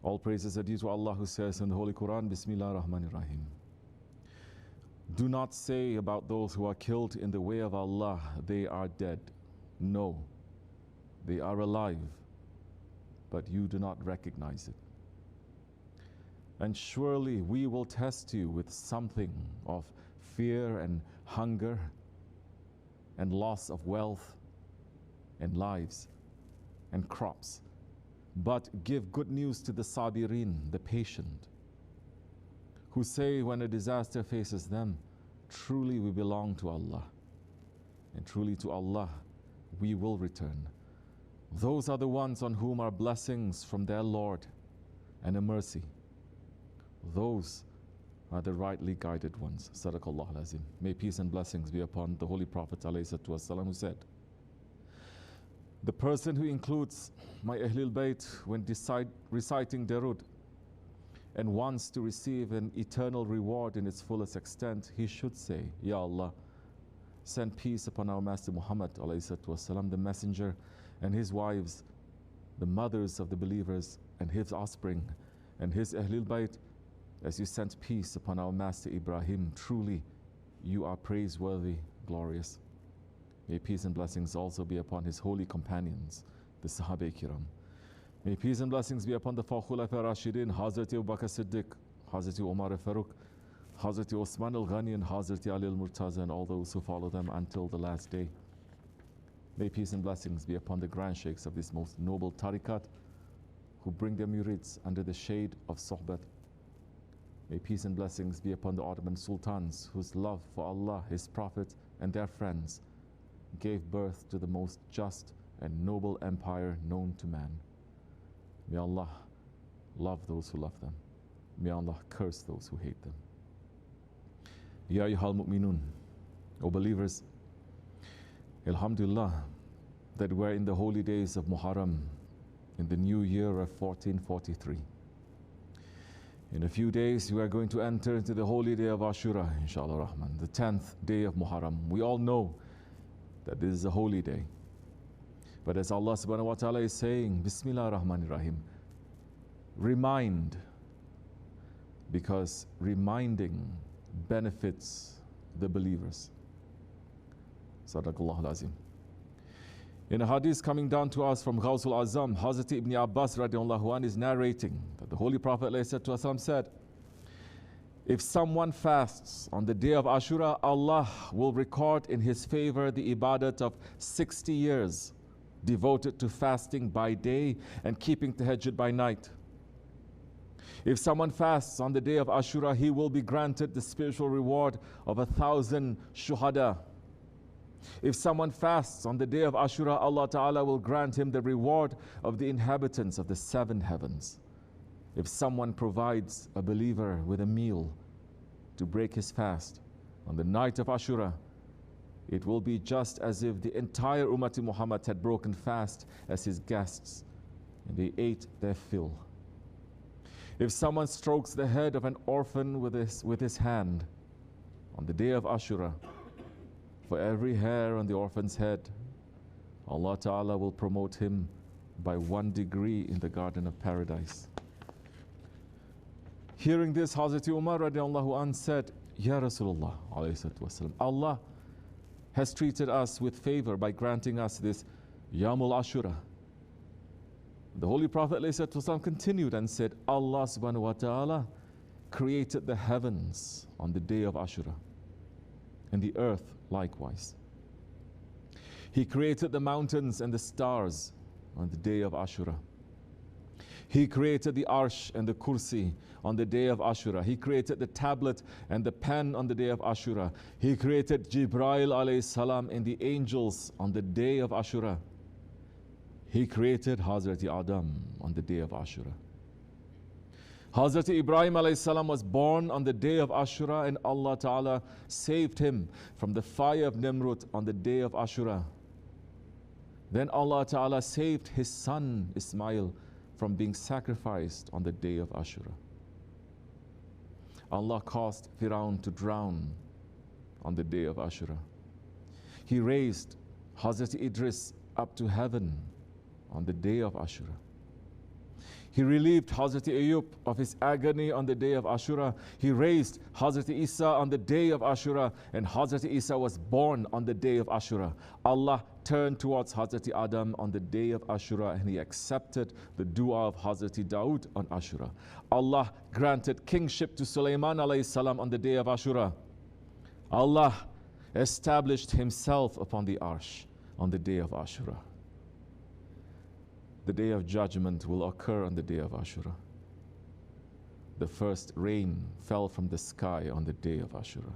All praises are due to Allah who says in the Holy Quran, BismillahirRahmanirRahim. Do not say about those who are killed in the way of Allah, they are dead. No, they are alive, but you do not recognize it. And surely we will test you with something of fear and hunger and loss of wealth and lives and crops. But give good news to the sabirin, the patient, who say when a disaster faces them, truly we belong to Allah, and truly to Allah we will return. Those are the ones on whom are blessings from their Lord and a mercy. Those are the rightly guided ones. Sadaqallahu al-Azim. May peace and blessings be upon the Holy Prophet ﷺ, who said, the person who includes my Ahlul Bayt when reciting Darud and wants to receive an eternal reward in its fullest extent, he should say, Ya Allah, send peace upon our Master Muhammad ﷺ, the messenger, and his wives, the mothers of the believers, and his offspring, and his Ahlul Bayt, as you sent peace upon our Master Ibrahim. Truly, you are praiseworthy, glorious. May peace and blessings also be upon his holy companions, the Sahaba Kiram. May peace and blessings be upon the four Khulafa Rashidin, Hazrat Abu Bakr Siddiq, Hazrat Umar Farooq, Hazrat Osman al-Ghani, and Hazrat Ali al-Murtaza, and all those who follow them until the last day. May peace and blessings be upon the grand sheikhs of this most noble tariqat, who bring their murids under the shade of Sohbat. May peace and blessings be upon the Ottoman sultans, whose love for Allah, His Prophet, and their friends gave birth to the most just and noble empire known to man. May Allah love those who love them. May Allah curse those who hate them. Ya ayyuhal mu'minun, O believers, Alhamdulillah, that we're in the holy days of Muharram, in the new year of 1443. In a few days, we are going to enter into the holy day of Ashura, inshallah Rahman, the 10th day of Muharram. We all know that this is a holy day. But as Allah subhanahu wa ta'ala is saying, BismillahirRahmanirRahim, remind, because reminding benefits the believers. Sadaqallahu al-Azim. In a hadith coming down to us from Ghawsul Azam, Hazrat Ibn Abbas radiallahu anh is narrating that the Holy Prophet ﷺ said, if someone fasts on the day of Ashura, Allah will record in his favor the ibadat of 60 years devoted to fasting by day and keeping tahajjud by night. If someone fasts on the day of Ashura, he will be granted the spiritual reward of 1,000 shuhada. If someone fasts on the day of Ashura, Allah Ta'ala will grant him the reward of the inhabitants of the 7 heavens. If someone provides a believer with a meal to break his fast on the night of Ashura, it will be just as if the entire Ummati Muhammad had broken fast as his guests, and they ate their fill. If someone strokes the head of an orphan with his hand on the day of Ashura, for every hair on the orphan's head, Allah Ta'ala will promote him by 1 degree in the garden of paradise. Hearing this, Hazrat Umar radiallahu anh said, Ya Rasulullah alayhi wasallam, Allah has treated us with favor by granting us this Yamul Ashura. The Holy Prophet ﷺ continued and said, Allah subhanahu wa ta'ala created the heavens on the day of Ashura, and the earth likewise. He created the mountains and the stars on the day of Ashura. He created the Arsh and the Kursi on the day of Ashura. He created the tablet and the pen on the day of Ashura. He created Jibreel alayhi salam and the angels on the day of Ashura. He created Hazrat Adam on the day of Ashura. Hazrat Ibrahim alayhi salam was born on the day of Ashura, and Allah Ta'ala saved him from the fire of Nimrud on the day of Ashura. Then Allah Ta'ala saved his son Ismail from being sacrificed on the day of Ashura. Allah caused Firaun to drown on the day of Ashura. He raised Hazrat Idris up to heaven on the day of Ashura. He relieved Hazrat Ayub of his agony on the day of Ashura. He raised Hazrat Isa on the day of Ashura, and Hazrat Isa was born on the day of Ashura. Allah turned towards Hazrat Adam on the day of Ashura, and He accepted the dua of Hazrat Dawood on Ashura. Allah granted kingship to Sulaiman alayhi salam on the day of Ashura. Allah established Himself upon the Arsh on the day of Ashura. The day of judgment will occur on the day of Ashura. The first rain fell from the sky on the day of Ashura.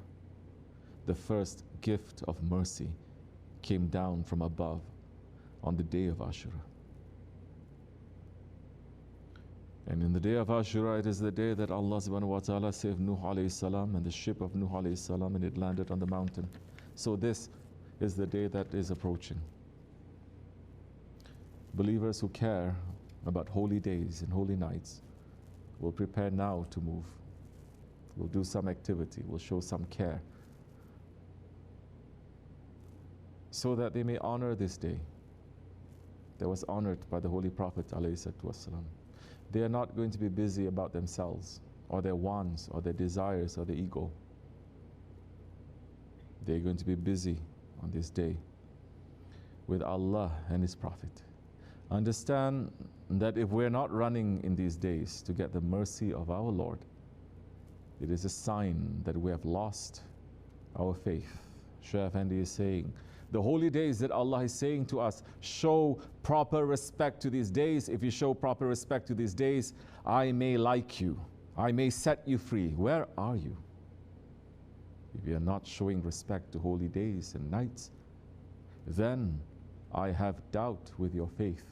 The first gift of mercy came down from above on the day of Ashura. And in the day of Ashura, it is the day that Allah subhanahu wa ta'ala saved Nuh alayhi salam and the ship of Nuh alayhi salam, and it landed on the mountain. So this is the day that is approaching. Believers who care about holy days and holy nights will prepare now to move. Will do some activity, will show some care, so that they may honor this day that was honored by the Holy Prophet ﷺ. They are not going to be busy about themselves or their wants or their desires or their ego. They are going to be busy on this day with Allah and His Prophet. Understand that if we're not running in these days to get the mercy of our Lord, it is a sign that we have lost our faith. Shaykh Effendi is saying, the holy days that Allah is saying to us, show proper respect to these days. If you show proper respect to these days, I may like you. I may set you free. Where are you? If you are not showing respect to holy days and nights, then I have doubt with your faith.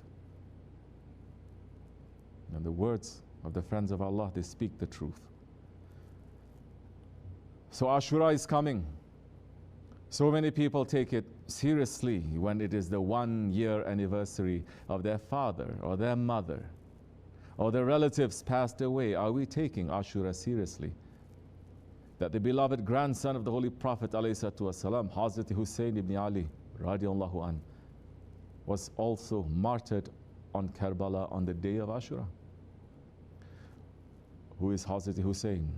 And the words of the friends of Allah, they speak the truth. So Ashura is coming. So many people take it seriously when it is the 1-year anniversary of their father or their mother or their relatives passed away. Are we taking Ashura seriously? That the beloved grandson of the Holy Prophet ﷺ, Hazrat Hussein ibn Ali radiallahu an, was also martyred on Karbala on the day of Ashura. Who is Hazrat Hussein?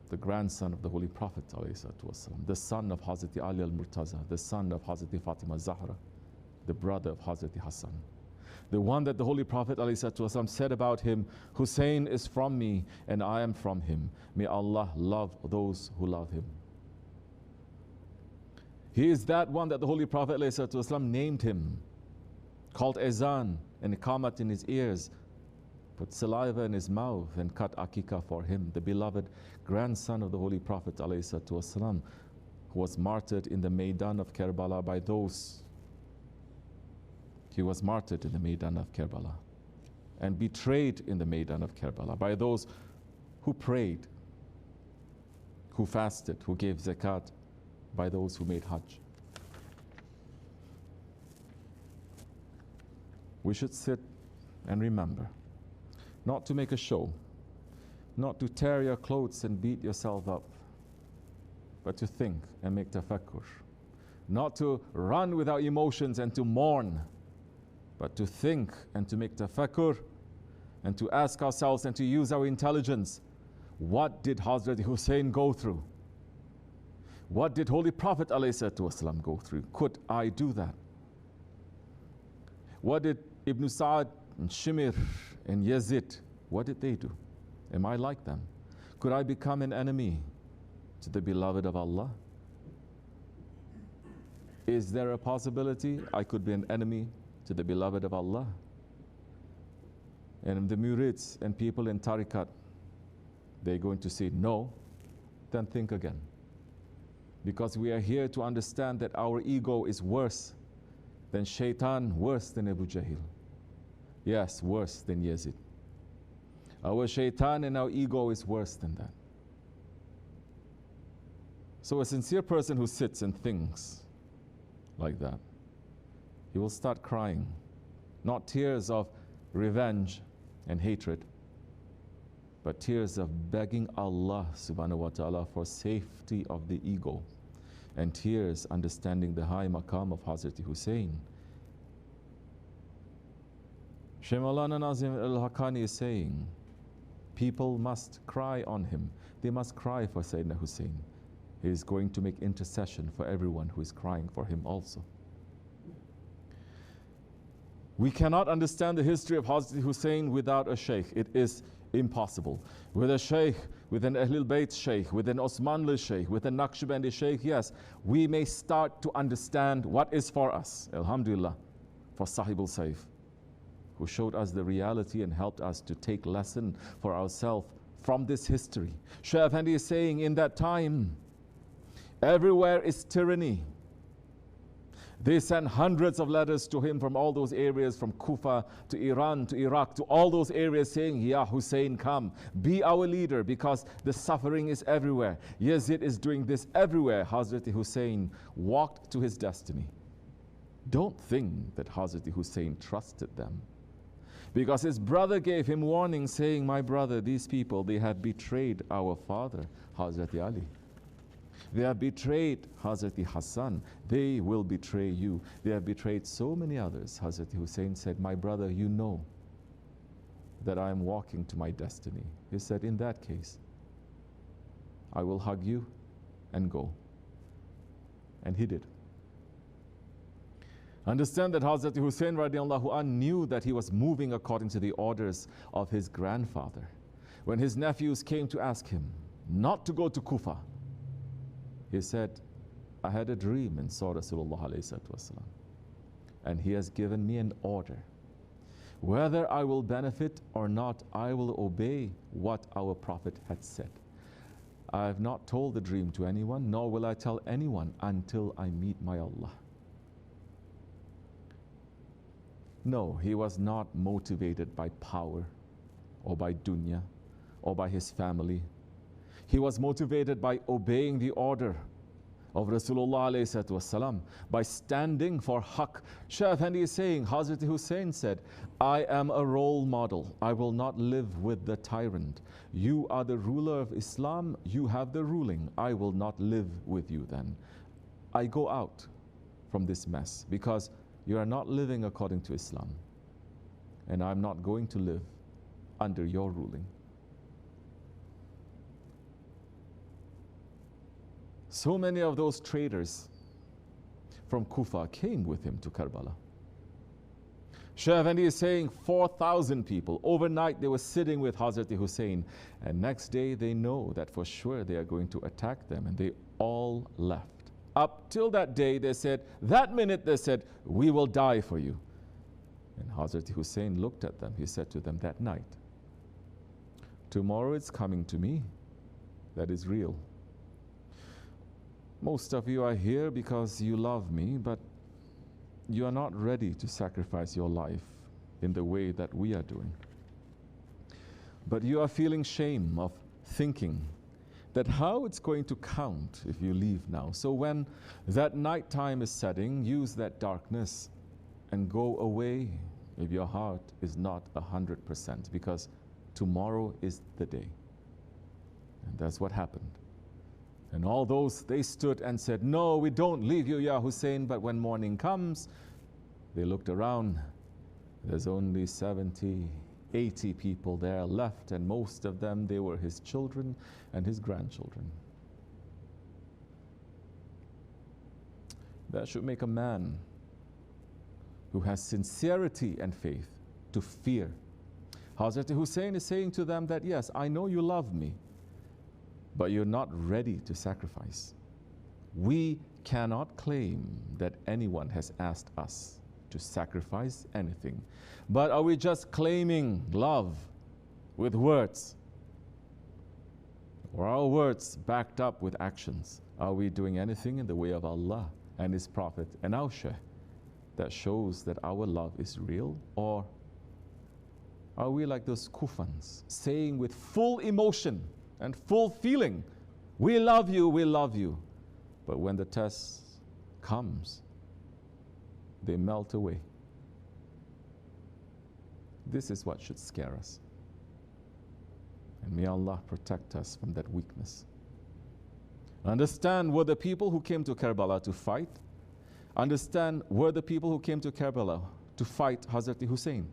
The grandson of the Holy Prophet ﷺ, the son of Hazrat Ali al-Murtaza, the son of Hazrat Fatima Zahra, the brother of Hazrat Hassan. The one that the Holy Prophet ﷺ said about him, Hussein is from me and I am from him. May Allah love those who love him. He is that one that the Holy Prophet ﷺ named him, called Azan and Iqamat in his ears, put saliva in his mouth and cut akikah for him, the beloved grandson of the Holy Prophet ﷺ, who was martyred in the Maidan of Karbala by those. He was martyred in the Maidan of Karbala and betrayed in the Maidan of Karbala by those who prayed, who fasted, who gave zakat, by those who made hajj. We should sit and remember, not to make a show, not to tear your clothes and beat yourself up, but to think and make tafakkur. Not to run without emotions and to mourn, but to think and to make tafakkur and to ask ourselves and to use our intelligence. What did Hazrat Hussein go through? What did Holy Prophet ﷺ go through? Could I do that? What did Ibn Sa'd and Shimir and Yazid, what did they do? Am I like them? Could I become an enemy to the beloved of Allah? Is there a possibility I could be an enemy to the beloved of Allah? And the murids and people in tariqat, they're going to say no, then think again. Because we are here to understand that our ego is worse than shaitan, worse than Abu Jahl. Yes, worse than Yazid. Our shaitan and our ego is worse than that. So a sincere person who sits and thinks like that, he will start crying, not tears of revenge and hatred, but tears of begging Allah subhanahu wa ta'ala for safety of the ego, and tears understanding the high maqam of Hazrat Hussein. Shaykh Maulana Nazim al-Haqqani is saying, people must cry on him. They must cry for Sayyidina Hussein. He is going to make intercession for everyone who is crying for him also. We cannot understand the history of Hazrat Hussein without a Shaykh. It is impossible. With a Shaykh, with an Ahlul Bayt Shaykh, with an Osmanli Shaykh, with a Naqshbandi Shaykh, yes, we may start to understand what is for us. Alhamdulillah, for Sahib al-Saif, who showed us the reality and helped us to take lesson for ourselves from this history. Shaykh Effendi is saying, in that time, everywhere is tyranny. They sent hundreds of letters to him from all those areas, from Kufa to Iran to Iraq to all those areas, saying, Ya Hussein, come, be our leader, because the suffering is everywhere. Yazid is doing this everywhere. Hazrat Hussein walked to his destiny. Don't think that Hazrat Hussein trusted them, because his brother gave him warning, saying, my brother, these people, they have betrayed our father, Hazrat Ali. They have betrayed Hazrat Hassan. They will betray you. They have betrayed so many others. Hazrat Hussein said, my brother, you know that I am walking to my destiny. He said, in that case, I will hug you and go. And he did. Understand that Hazrat Hussein radiallahu anh knew that he was moving according to the orders of his grandfather. When his nephews came to ask him not to go to Kufa, he said, I had a dream and saw Rasulullah alayhi salatu wasalam, and he has given me an order. Whether I will benefit or not, I will obey what our Prophet had said. I have not told the dream to anyone, nor will I tell anyone until I meet my Allah. No, he was not motivated by power or by dunya or by his family. He was motivated by obeying the order of Rasulullah alayhi salatu wasalam, by standing for haqq. Shaykh Effendi is saying, Hazrat Hussein said, I am a role model. I will not live with the tyrant. You are the ruler of Islam. You have the ruling. I will not live with you then. I go out from this mess because you are not living according to Islam. And I'm not going to live under your ruling. So many of those traders from Kufa came with him to Karbala. Shaykh Effendi is saying 4,000 people. Overnight they were sitting with Hazrat Hussein, and next day they know that for sure they are going to attack them, and they all left. Up till that day they said, that minute they said, we will die for you. And Hazrat Hussein looked at them. He said to them that night, tomorrow it's coming to me. That is real. Most of you are here because you love me, but you are not ready to sacrifice your life in the way that we are doing. But you are feeling shame of thinking that how it's going to count if you leave now. So when that night time is setting, use that darkness and go away if your heart is not 100%, because tomorrow is the day. And that's what happened. And all those, they stood and said, no, we don't leave you, Ya Hussein. But when morning comes, they looked around. There's only 70, 80 people there left, and most of them, they were his children and his grandchildren. That should make a man who has sincerity and faith to fear. Hazrat Hussein is saying to them that, yes, I know you love me, but you're not ready to sacrifice. We cannot claim that anyone has asked us to sacrifice anything. But are we just claiming love with words? Or are our words backed up with actions? Are we doing anything in the way of Allah and His Prophet and our Shaykh that shows that our love is real? Or are we like those Kufans, saying with full emotion and full feeling, we love you, we love you. But when the test comes, they melt away. This is what should scare us. And may Allah protect us from that weakness. Understand, were the people who came to Karbala to fight? Understand, were the people who came to Karbala to fight Hazrat Hussein?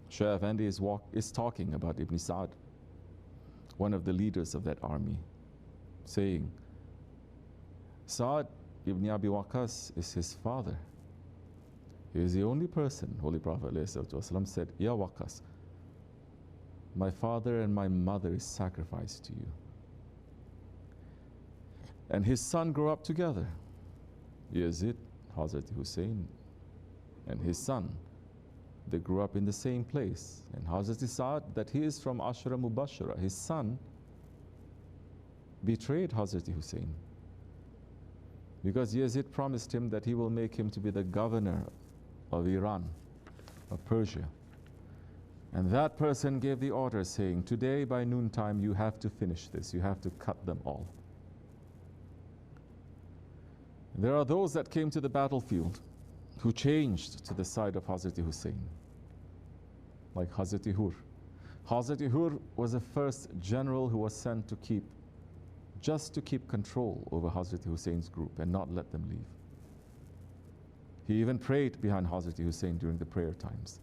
Shah Effendi is talking about Ibn Sa'd, one of the leaders of that army, saying, Sa'd ibn Abi Waqqas is his father. He is the only person, Holy Prophet ﷺ said, Ya Waqqas, my father and my mother is sacrificed to you. And his son grew up together. Yazid, Hazrat Hussein, and his son, they grew up in the same place. And Hazrat Sa'd, that he is from Ashra Mubashara, his son betrayed Hazrat Hussein, because Yazid promised him that he will make him to be the governor of Iran, of Persia. And that person gave the order saying, today by noontime you have to finish this, you have to cut them all. There are those that came to the battlefield who changed to the side of Hazrat Hussein, like Hazrat Hur. Hazrat Hur was the first general who was sent to just to keep control over Hazrat Hussein's group and not let them leave. He even prayed behind Hazrat Hussein during the prayer times.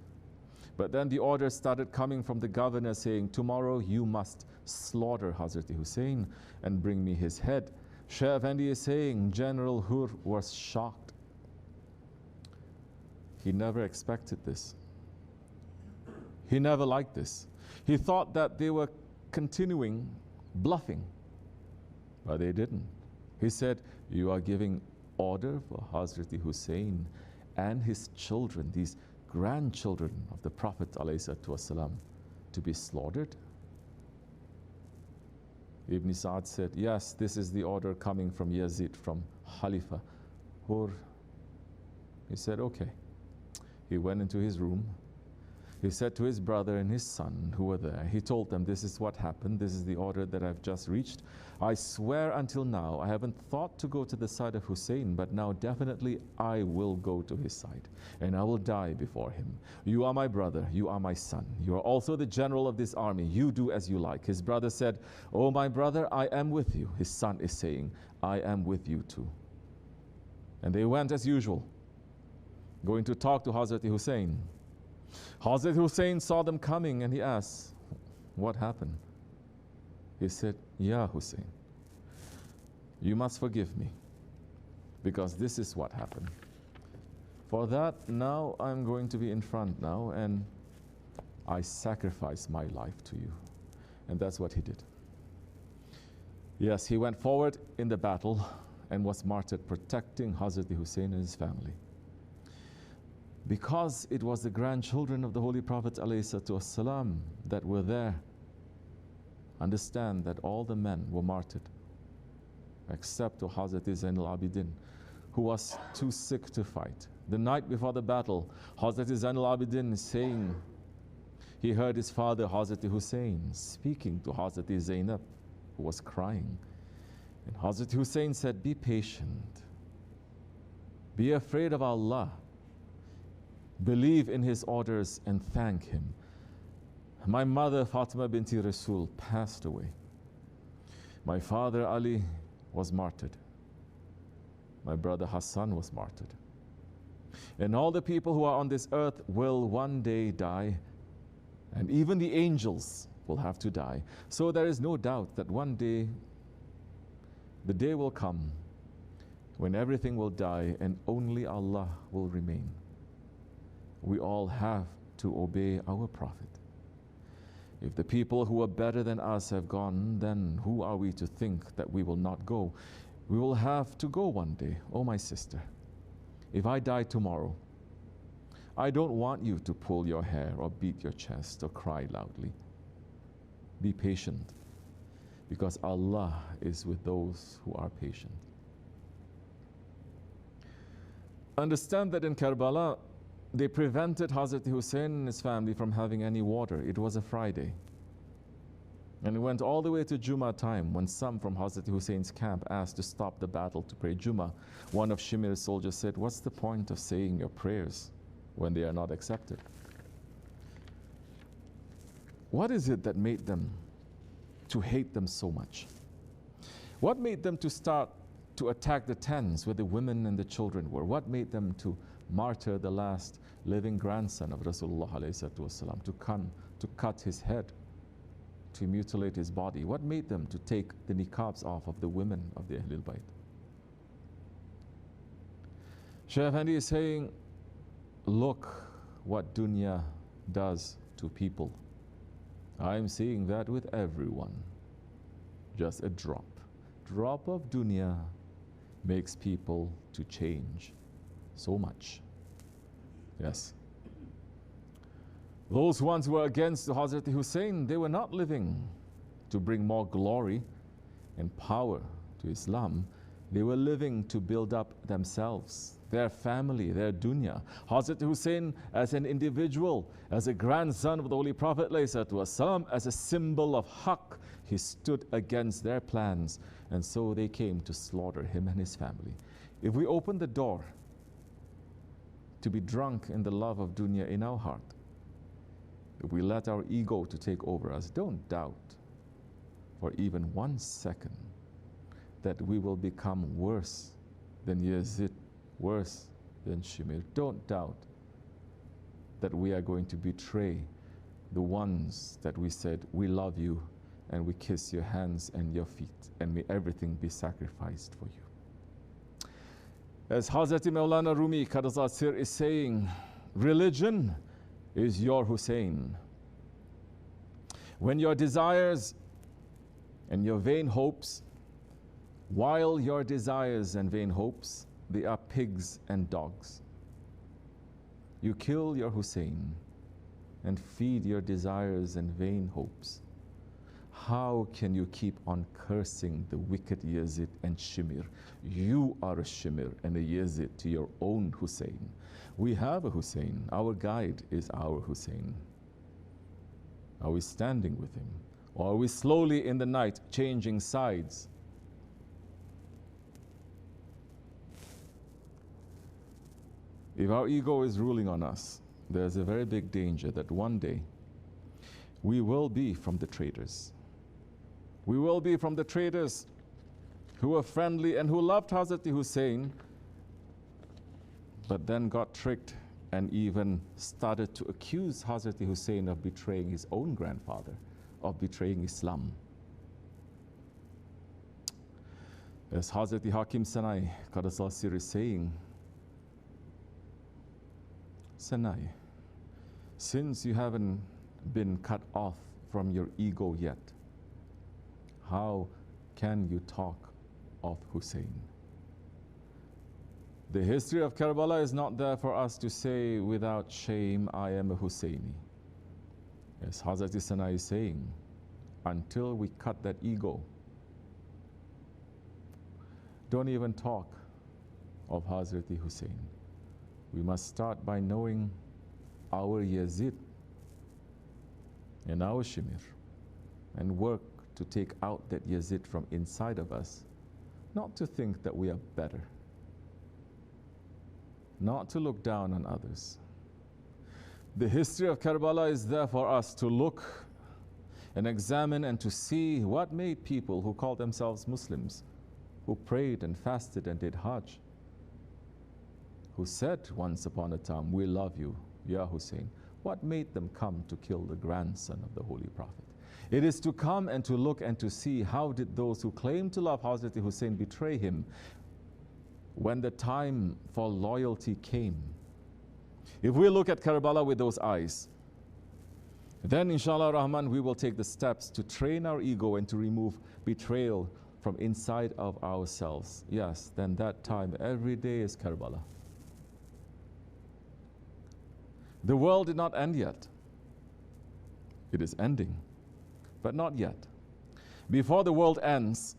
But then the orders started coming from the governor saying, tomorrow you must slaughter Hazrat Hussein and bring me his head. Shah Effendi is saying, General Hur was shocked. He never expected this. He never liked this. He thought that they were continuing bluffing, but they didn't. He said, you are giving order for Hazrat Hussein and his children, these grandchildren of the Prophet ﷺ, to be slaughtered? Ibn Sa'd said, yes, this is the order coming from Yazid, from Khalifa. He said, okay. He went into his room. He said to his brother and his son who were there, he told them, this is what happened, this is the order that I've just reached. I swear until now, I haven't thought to go to the side of Hussein, but now definitely I will go to his side, and I will die before him. You are my brother, you are my son. You are also the general of this army. You do as you like. His brother said, oh my brother, I am with you. His son is saying, I am with you too. And they went as usual, going to talk to Hazrat Hussein. Hazrat Hussein saw them coming and he asked, what happened? He said, Ya Hussein, you must forgive me, because this is what happened. For that, now I'm going to be in front now, and I sacrifice my life to you. And that's what he did. Yes, he went forward in the battle and was martyred, protecting Hazrat Hussein and his family. Because it was the grandchildren of the Holy Prophet ﷺ that were there. Understand that all the men were martyred, except to Hazrat Zain al-Abidin, who was too sick to fight. The night before the battle, Hazrat Zain al-Abidin is saying, he heard his father Hazrat Hussein speaking to Hazrat Zainab, who was crying. And Hazrat Hussein said, be patient, be afraid of Allah, believe in his orders and thank him. My mother Fatima binti Rasul passed away. My father Ali was martyred. My brother Hassan was martyred. And all the people who are on this earth will one day die, and even the angels will have to die. So there is no doubt that one day, the day will come when everything will die and only Allah will remain. We all have to obey our Prophet. If the people who are better than us have gone, then who are we to think that we will not go? We will have to go one day. Oh, my sister, if I die tomorrow, I don't want you to pull your hair or beat your chest or cry loudly. Be patient, because Allah is with those who are patient. Understand that in Karbala, they prevented Hazrat Hussein and his family from having any water. It was a Friday. And it went all the way to Jummah time, when some from Hazrat Hussein's camp asked to stop the battle to pray Jummah. One of Shimir's soldiers said, what's the point of saying your prayers when they are not accepted? What is it that made them to hate them so much? What made them to start to attack the tents where the women and the children were? What made them to martyr the last living grandson of Rasulullah ﷺ, to cut his head, to mutilate his body? What made them to take the niqabs off of the women of the Ahlul Bayt? Shaykh Effendi is saying, look what dunya does to people. I am seeing that with everyone. Just a drop of dunya makes people to change so much. Yes. Those ones who were against Hazrat Hussein, they were not living to bring more glory and power to Islam. They were living to build up themselves, their family, their dunya. Hazrat Hussein as an individual, as a grandson of the Holy Prophet ﷺ, as a symbol of haqq, he stood against their plans, and so they came to slaughter him and his family. If we open the door to be drunk in the love of dunya in our heart, if we let our ego to take over us, don't doubt for even 1 second that we will become worse than Yazid, worse than Shimir. Don't doubt that we are going to betray the ones that we said, we love you, and we kiss your hands and your feet, and may everything be sacrificed for you. As Hazrat Maulana Rumi Qadasat Sir is saying, religion is your Hussein. When your desires and your vain hopes, while your desires and vain hopes, they are pigs and dogs, you kill your Hussein and feed your desires and vain hopes. How can you keep on cursing the wicked Yazid and Shimir? You are a Shimir and a Yazid to your own Hussein. We have a Hussein. Our guide is our Hussein. Are we standing with him? Or are we slowly in the night changing sides? If our ego is ruling on us, there's a very big danger that one day we will be from the traitors. We will be from the traitors who were friendly and who loved Hazrat Hussein, but then got tricked and even started to accuse Hazrat Hussein of betraying his own grandfather, of betraying Islam. As Hazrat Hakim Sanai Qadasal Sir is saying, Sanai, since you haven't been cut off from your ego yet, how can you talk of Hussein? The history of Karbala is not there for us to say without shame, I am a Husseini. As Hazrat Sanai is saying, until we cut that ego, don't even talk of Hazrat Hussein. We must start by knowing our Yazid and our Shimir and work to take out that Yazid from inside of us, not to think that we are better, not to look down on others. The history of Karbala is there for us to look and examine and to see what made people who called themselves Muslims, who prayed and fasted and did Hajj, who said once upon a time, we love you, Ya Hussein. What made them come to kill the grandson of the Holy Prophet? It is to come and to look and to see how did those who claim to love Hazrat Hussein betray him when the time for loyalty came. If we look at Karbala with those eyes, then inshallah Rahman we will take the steps to train our ego and to remove betrayal from inside of ourselves. Yes, then that time every day is Karbala. The world did not end yet. It is ending, but not yet. Before the world ends,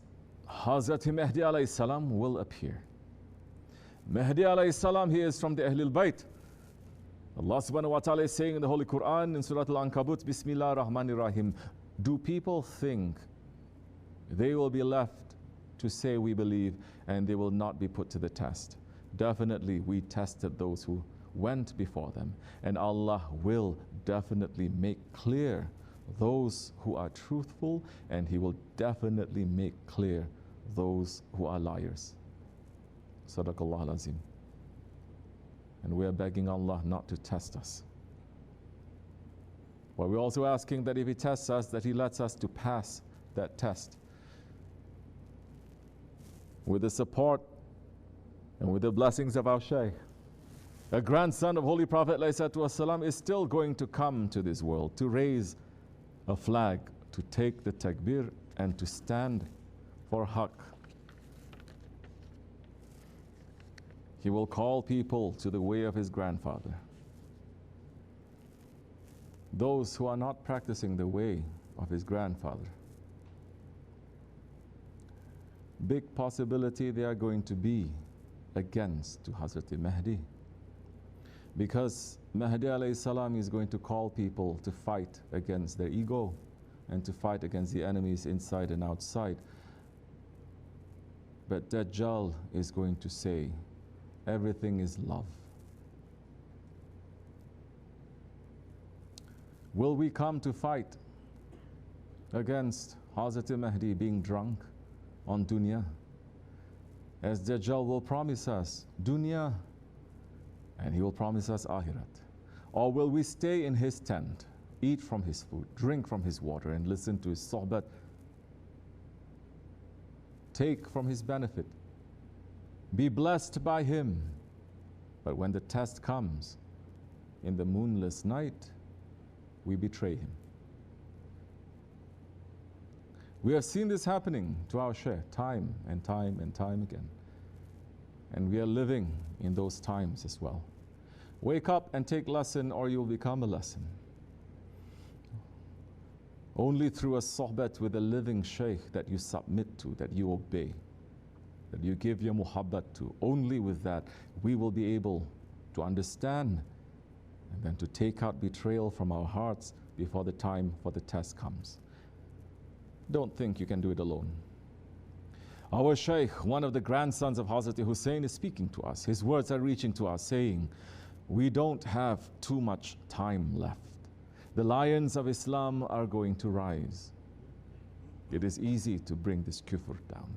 Hazrat Mahdi alayhi salam will appear. Mahdi alayhi salam, he is from the Ahlul Bayt. Allah subhanahu wa ta'ala is saying in the Holy Quran in Surah Al-Ankabut, Bismillahirrahmanirrahim, do people think they will be left to say we believe and they will not be put to the test? Definitely we tested those who went before them, and Allah will definitely make clear those who are truthful, and He will definitely make clear those who are liars. Sadaqallah al-Azim. And we are begging Allah not to test us. But we're also asking that if He tests us, that He lets us to pass that test with the support and with the blessings of our Shaykh. A grandson of Holy Prophet ﷺ is still going to come to this world to raise a flag, to take the takbir and to stand for haqq. He will call people to the way of his grandfather. Those who are not practicing the way of his grandfather, big possibility they are going to be against to Hazrat Mahdi. Because Mahdi alayhi salam is going to call people to fight against their ego and to fight against the enemies inside and outside. But Dajjal is going to say, everything is love. Will we come to fight against Hazrat Mahdi being drunk on dunya? As Dajjal will promise us dunya, and he will promise us akhirat. Or will we stay in his tent, eat from his food, drink from his water, and listen to his sohbat, take from his benefit, be blessed by him? But when the test comes, in the moonless night, we betray him. We have seen this happening to our Shaykh time and time and time again. And we are living in those times as well. Wake up and take lesson, or you'll become a lesson. Only through a sohbat with a living Shaykh that you submit to, that you obey, that you give your muhabbat to, only with that we will be able to understand and then to take out betrayal from our hearts before the time for the test comes. Don't think you can do it alone. Our Shaykh, one of the grandsons of Hazrat Hussein, is speaking to us. His words are reaching to us, saying, we don't have too much time left. The lions of Islam are going to rise. It is easy to bring this kufr down.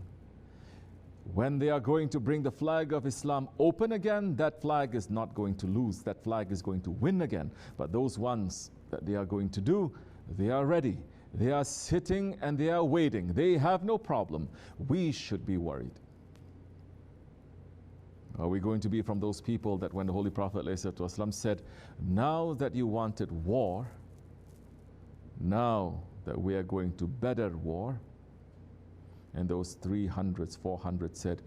When they are going to bring the flag of Islam open again, that flag is not going to lose. That flag is going to win again. But those ones that they are going to do, they are ready. They are sitting and they are waiting. They have no problem. We should be worried. Are we going to be from those people that when the Holy Prophet ﷺ said, now that you wanted war, now that we are going to better war, and those 300s, 400 said,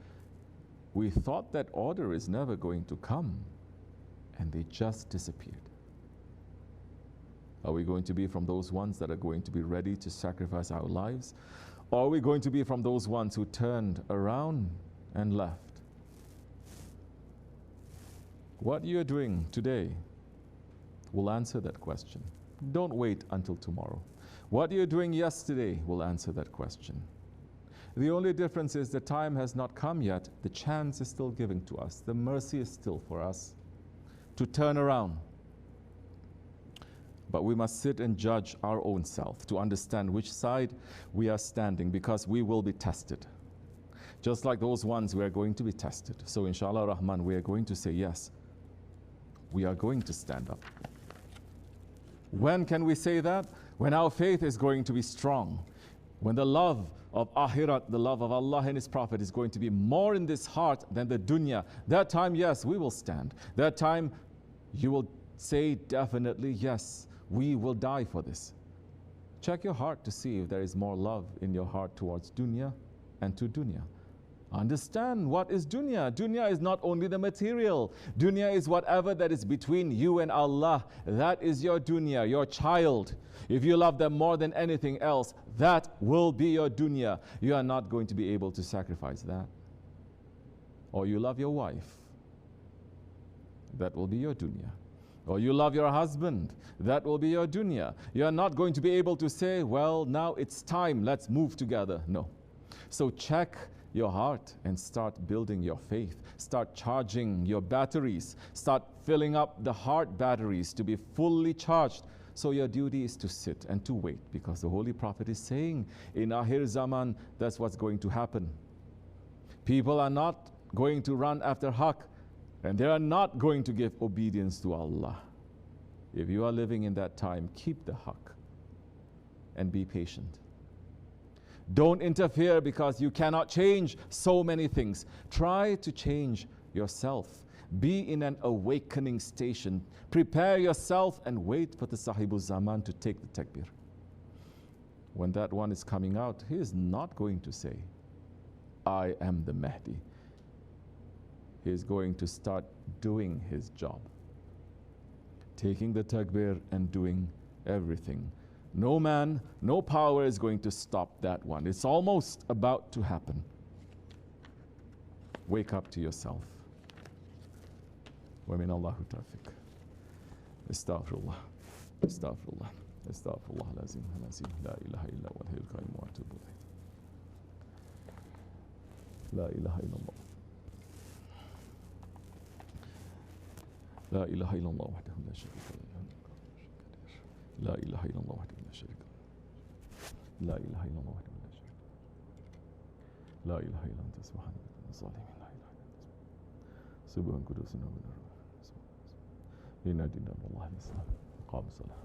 we thought that order is never going to come, and they just disappeared. Are we going to be from those ones that are going to be ready to sacrifice our lives? Or are we going to be from those ones who turned around and left? What you're doing today will answer that question. Don't wait until tomorrow. What you're doing yesterday will answer that question. The only difference is the time has not come yet. The chance is still given to us. The mercy is still for us to turn around. But we must sit and judge our own self to understand which side we are standing, because we will be tested. Just like those ones, we are going to be tested. So inshallah Rahman, we are going to say yes. We are going to stand up. When can we say that? When our faith is going to be strong. When the love of akhirat, the love of Allah and His Prophet is going to be more in this heart than the dunya. That time, yes, we will stand. That time, you will say definitely, yes, we will die for this. Check your heart to see if there is more love in your heart towards dunya and to dunya. Understand what is dunya. Dunya is not only the material. Dunya is whatever that is between you and Allah. That is your dunya, your child. If you love them more than anything else, that will be your dunya. You are not going to be able to sacrifice that. Or you love your wife. That will be your dunya. Or you love your husband. That will be your dunya. You are not going to be able to say, well, now it's time, let's move together. No. So check your heart and start building your faith. Start charging your batteries. Start filling up the heart batteries to be fully charged. So your duty is to sit and to wait, because the Holy Prophet is saying in Akhir Zaman, that's what's going to happen. People are not going to run after haqq. And they are not going to give obedience to Allah. If you are living in that time, keep the haqq and be patient. Don't interfere because you cannot change so many things. Try to change yourself. Be in an awakening station. Prepare yourself and wait for the Sahibul Zaman to take the takbir. When that one is coming out, he is not going to say, I am the Mahdi. He is going to start doing his job. Taking the takbir and doing everything. No man, no power is going to stop that one. It's almost about to happen. Wake up to yourself. ومن الله التوفيق. استغفر الله. استغفر الله. استغفر الله العظيم العظيم لا إله إلا هو الحي القيوم وأتوب إليه. لا إله إلا الله. لا إله إلا الله وحده لا شريك له. لا إله إلا الله وحده لا شريك له. لا إله إلا الله وحده لا شريك له. لا إله إلا أنت سبحانك إنا الظالمين. لا إله إلا أنت سبحان قدوس ربنا إنا دينا الله الإسلام. قام الصلاة.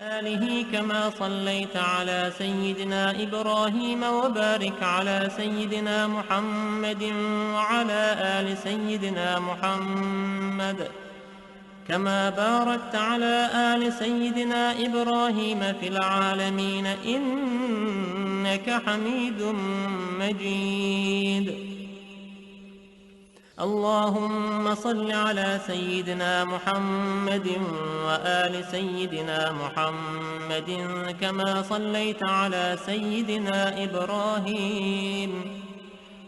آله كما صليت على سيدنا إبراهيم وبارك على سيدنا محمد وعلى آل سيدنا محمد كما باركت على آل سيدنا إبراهيم في العالمين إنك حميد مجيد. اللهم صل على سيدنا محمد وآل سيدنا محمد كما صليت على سيدنا إبراهيم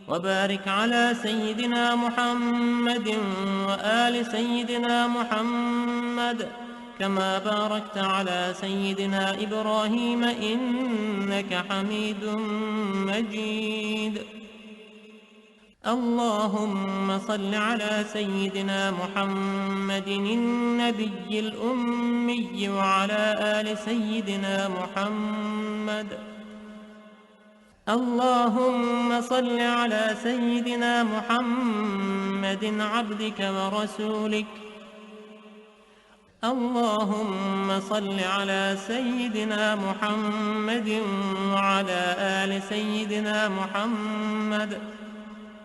وبارك على سيدنا محمد وآل سيدنا محمد كما باركت على سيدنا إبراهيم إنك حميد مجيد. اللهم صل على سيدنا محمد النبي الأمي وعلى آل سيدنا محمد. اللهم صل على سيدنا محمد عبدك ورسولك. اللهم صل على سيدنا محمد وعلى آل سيدنا محمد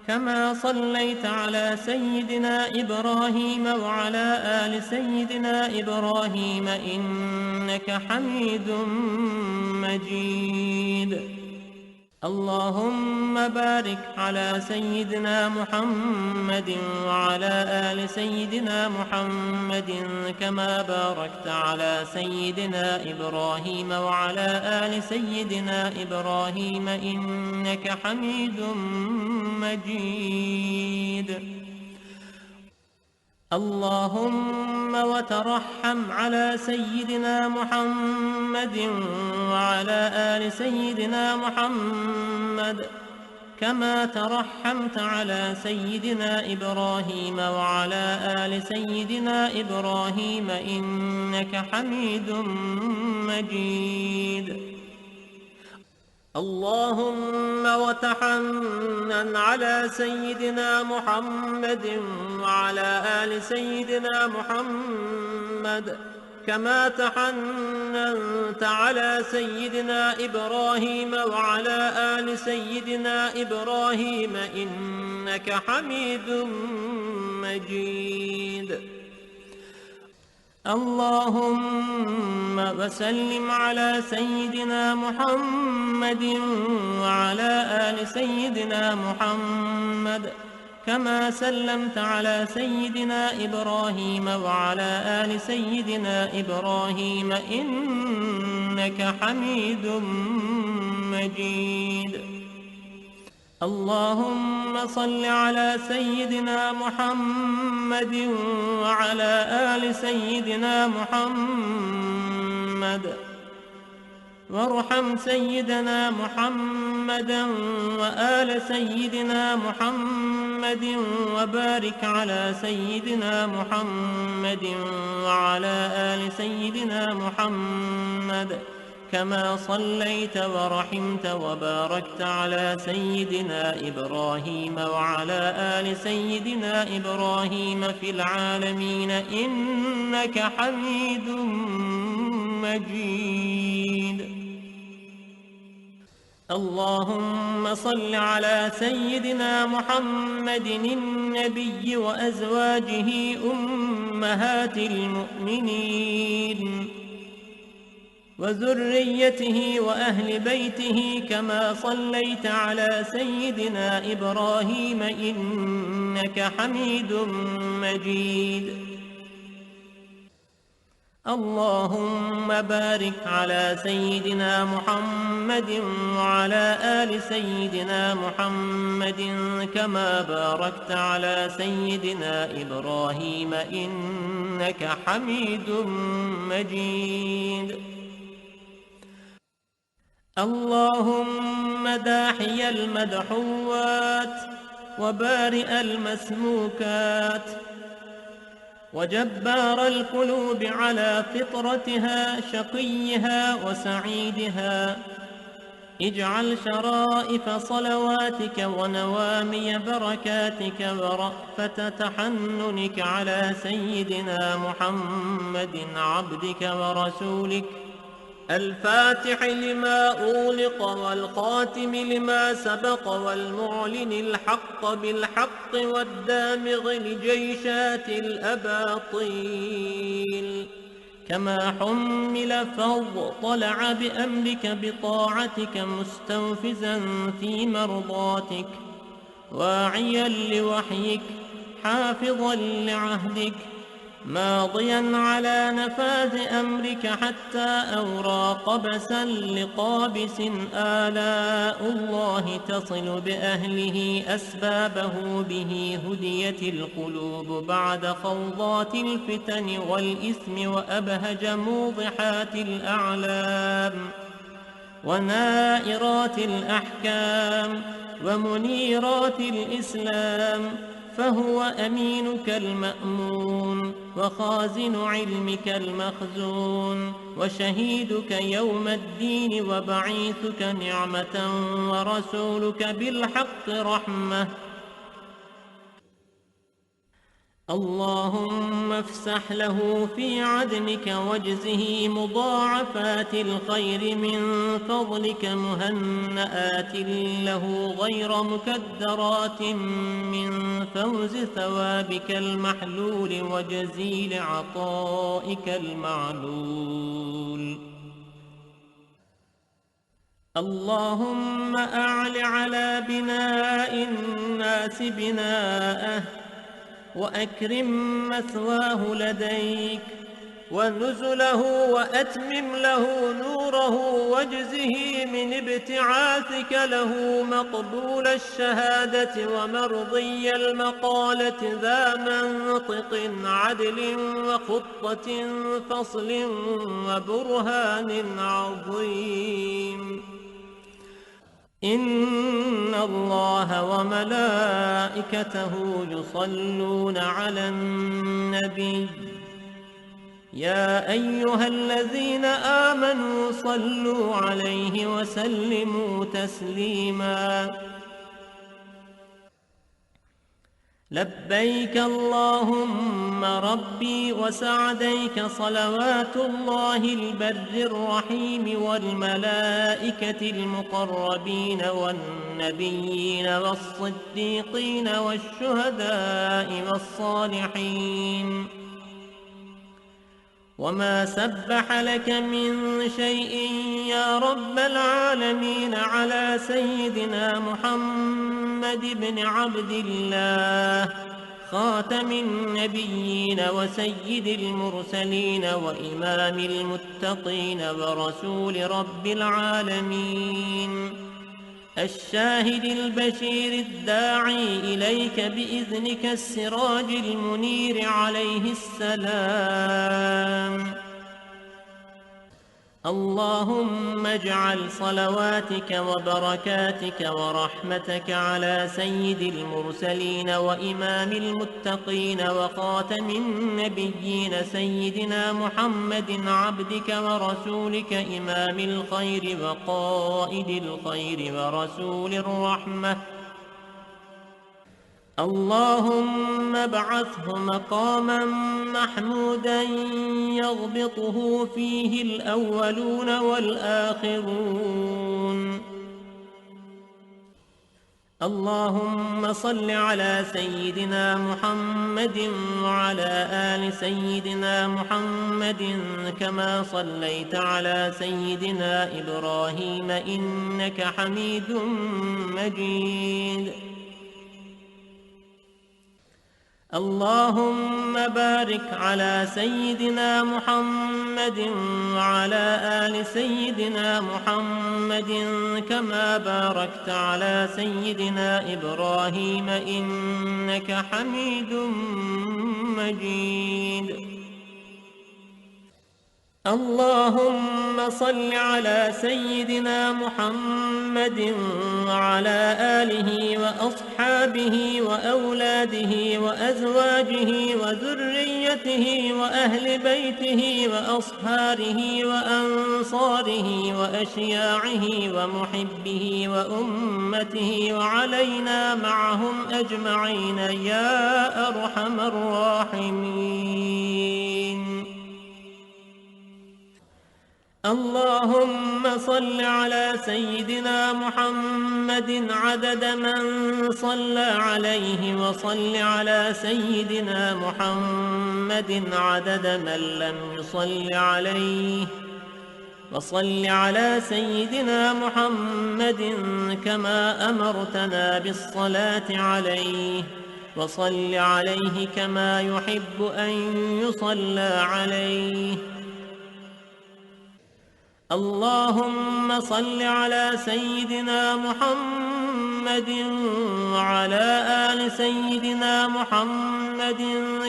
كما صليت على سيدنا إبراهيم وعلى آل سيدنا إبراهيم إنك حميد مجيد. اللهم بارك على سيدنا محمد وعلى آل سيدنا محمد كما باركت على سيدنا إبراهيم وعلى آل سيدنا إبراهيم إنك حميد مجيد. اللهم وترحم على سيدنا محمد وعلى آل سيدنا محمد كما ترحمت على سيدنا إبراهيم وعلى آل سيدنا إبراهيم إنك حميد مجيد. اللهم وتحنن على سيدنا محمد وعلى آل سيدنا محمد كما تحننت على سيدنا إبراهيم وعلى آل سيدنا إبراهيم إنك حميد مجيد. اللهم وسلم على سيدنا محمد وعلى آل سيدنا محمد كما سلمت على سيدنا إبراهيم وعلى آل سيدنا إبراهيم إنك حميد مجيد. اللهم صل على سيدنا محمد وعلى آل سيدنا محمد وارحم سيدنا محمدا وآل سيدنا محمد وبارك على سيدنا محمد وعلى آل سيدنا محمد كما صليت ورحمت وباركت على سيدنا إبراهيم وعلى آل سيدنا إبراهيم في العالمين إنك حميد مجيد. اللهم صل على سيدنا محمد النبي وأزواجه أمهات المؤمنين وذريته وأهل بيته كما صليت على سيدنا إبراهيم إنك حميد مجيد. اللهم بارك على سيدنا محمد وعلى آل سيدنا محمد كما باركت على سيدنا إبراهيم إنك حميد مجيد. اللهم داحي المدحوات وبارئ المسموكات وجبار القلوب على فطرتها شقيها وسعيدها، اجعل شرائف صلواتك ونوامي بركاتك ورأفة تحننك على سيدنا محمد عبدك ورسولك الفاتح لما أغلق والخاتم لما سبق والمعلن الحق بالحق والدامغ لجيشات الأباطيل، كما حمل فاضطلع بأمرك بطاعتك مستنفذا في مرضاتك واعيا لوحيك حافظا لعهدك ماضيا على نفاذ أمرك حتى أورى قبسا لقابس آلاء الله تصل بأهله أسبابه به هديت القلوب بعد خوضات الفتن والإثم وأبهج موضحات الأعلام ونائرات الأحكام ومنيرات الإسلام، فهو أمينك المأمون وخازن علمك المخزون وشهيدك يوم الدين وبعيثك نعمة ورسولك بالحق رحمة. اللهم افسح له في عدنك واجزه مضاعفات الخير من فضلك مهنآت له غير مكدرات من فوز ثوابك المحلول وجزيل عطائك المعلول. اللهم أعل على بناء الناس بناءه وأكرم مثواه لديك ونزله وأتمم له نوره واجزه من ابتعاثك له مقبول الشهادة ومرضي المقالة ذا منطق عدل وخطة فصل وبرهان عظيم. إن الله وملائكته يصلون على النبي يا أيها الذين آمنوا صلوا عليه وسلموا تسليما. لبيك اللهم ربي وسعديك صلوات الله البر الرحيم والملائكة المقربين والنبيين والصديقين والشهداء والصالحين، وما سبح لك من شيء يا رب العالمين على سيدنا محمد بن عبد الله خاتم النبيين وسيد المرسلين وإمام المتقين ورسول رب العالمين الشاهد البشير الداعي إليك بإذنك السراج المنير عليه السلام. اللهم اجعل صلواتك وبركاتك ورحمتك على سيد المرسلين وإمام المتقين وخاتم النبيين سيدنا محمد عبدك ورسولك إمام الخير وقائد الخير ورسول الرحمة. اللهم ابعثه مقاما محمودا يغبطه فيه الأولون والآخرون. اللهم صل على سيدنا محمد وعلى آل سيدنا محمد كما صليت على سيدنا إبراهيم إنك حميد مجيد. اللهم بارك على سيدنا محمد وعلى آل سيدنا محمد كما باركت على سيدنا إبراهيم إنك حميد مجيد. اللهم صل على سيدنا محمد وعلى آله وأصحابه وأولاده وأزواجه وذريته وأهل بيته وأصهاره وأنصاره وأشياعه ومحبه وأمته وعلينا معهم أجمعين يا أرحم الراحمين. اللهم صل على سيدنا محمد عدد من صلى عليه وصل على سيدنا محمد عدد من لم يصل عليه وصل على سيدنا محمد كما أمرتنا بالصلاة عليه وصل عليه كما يحب أن يصلى عليه. اللهم صل على سيدنا محمد وعلى آل سيدنا محمد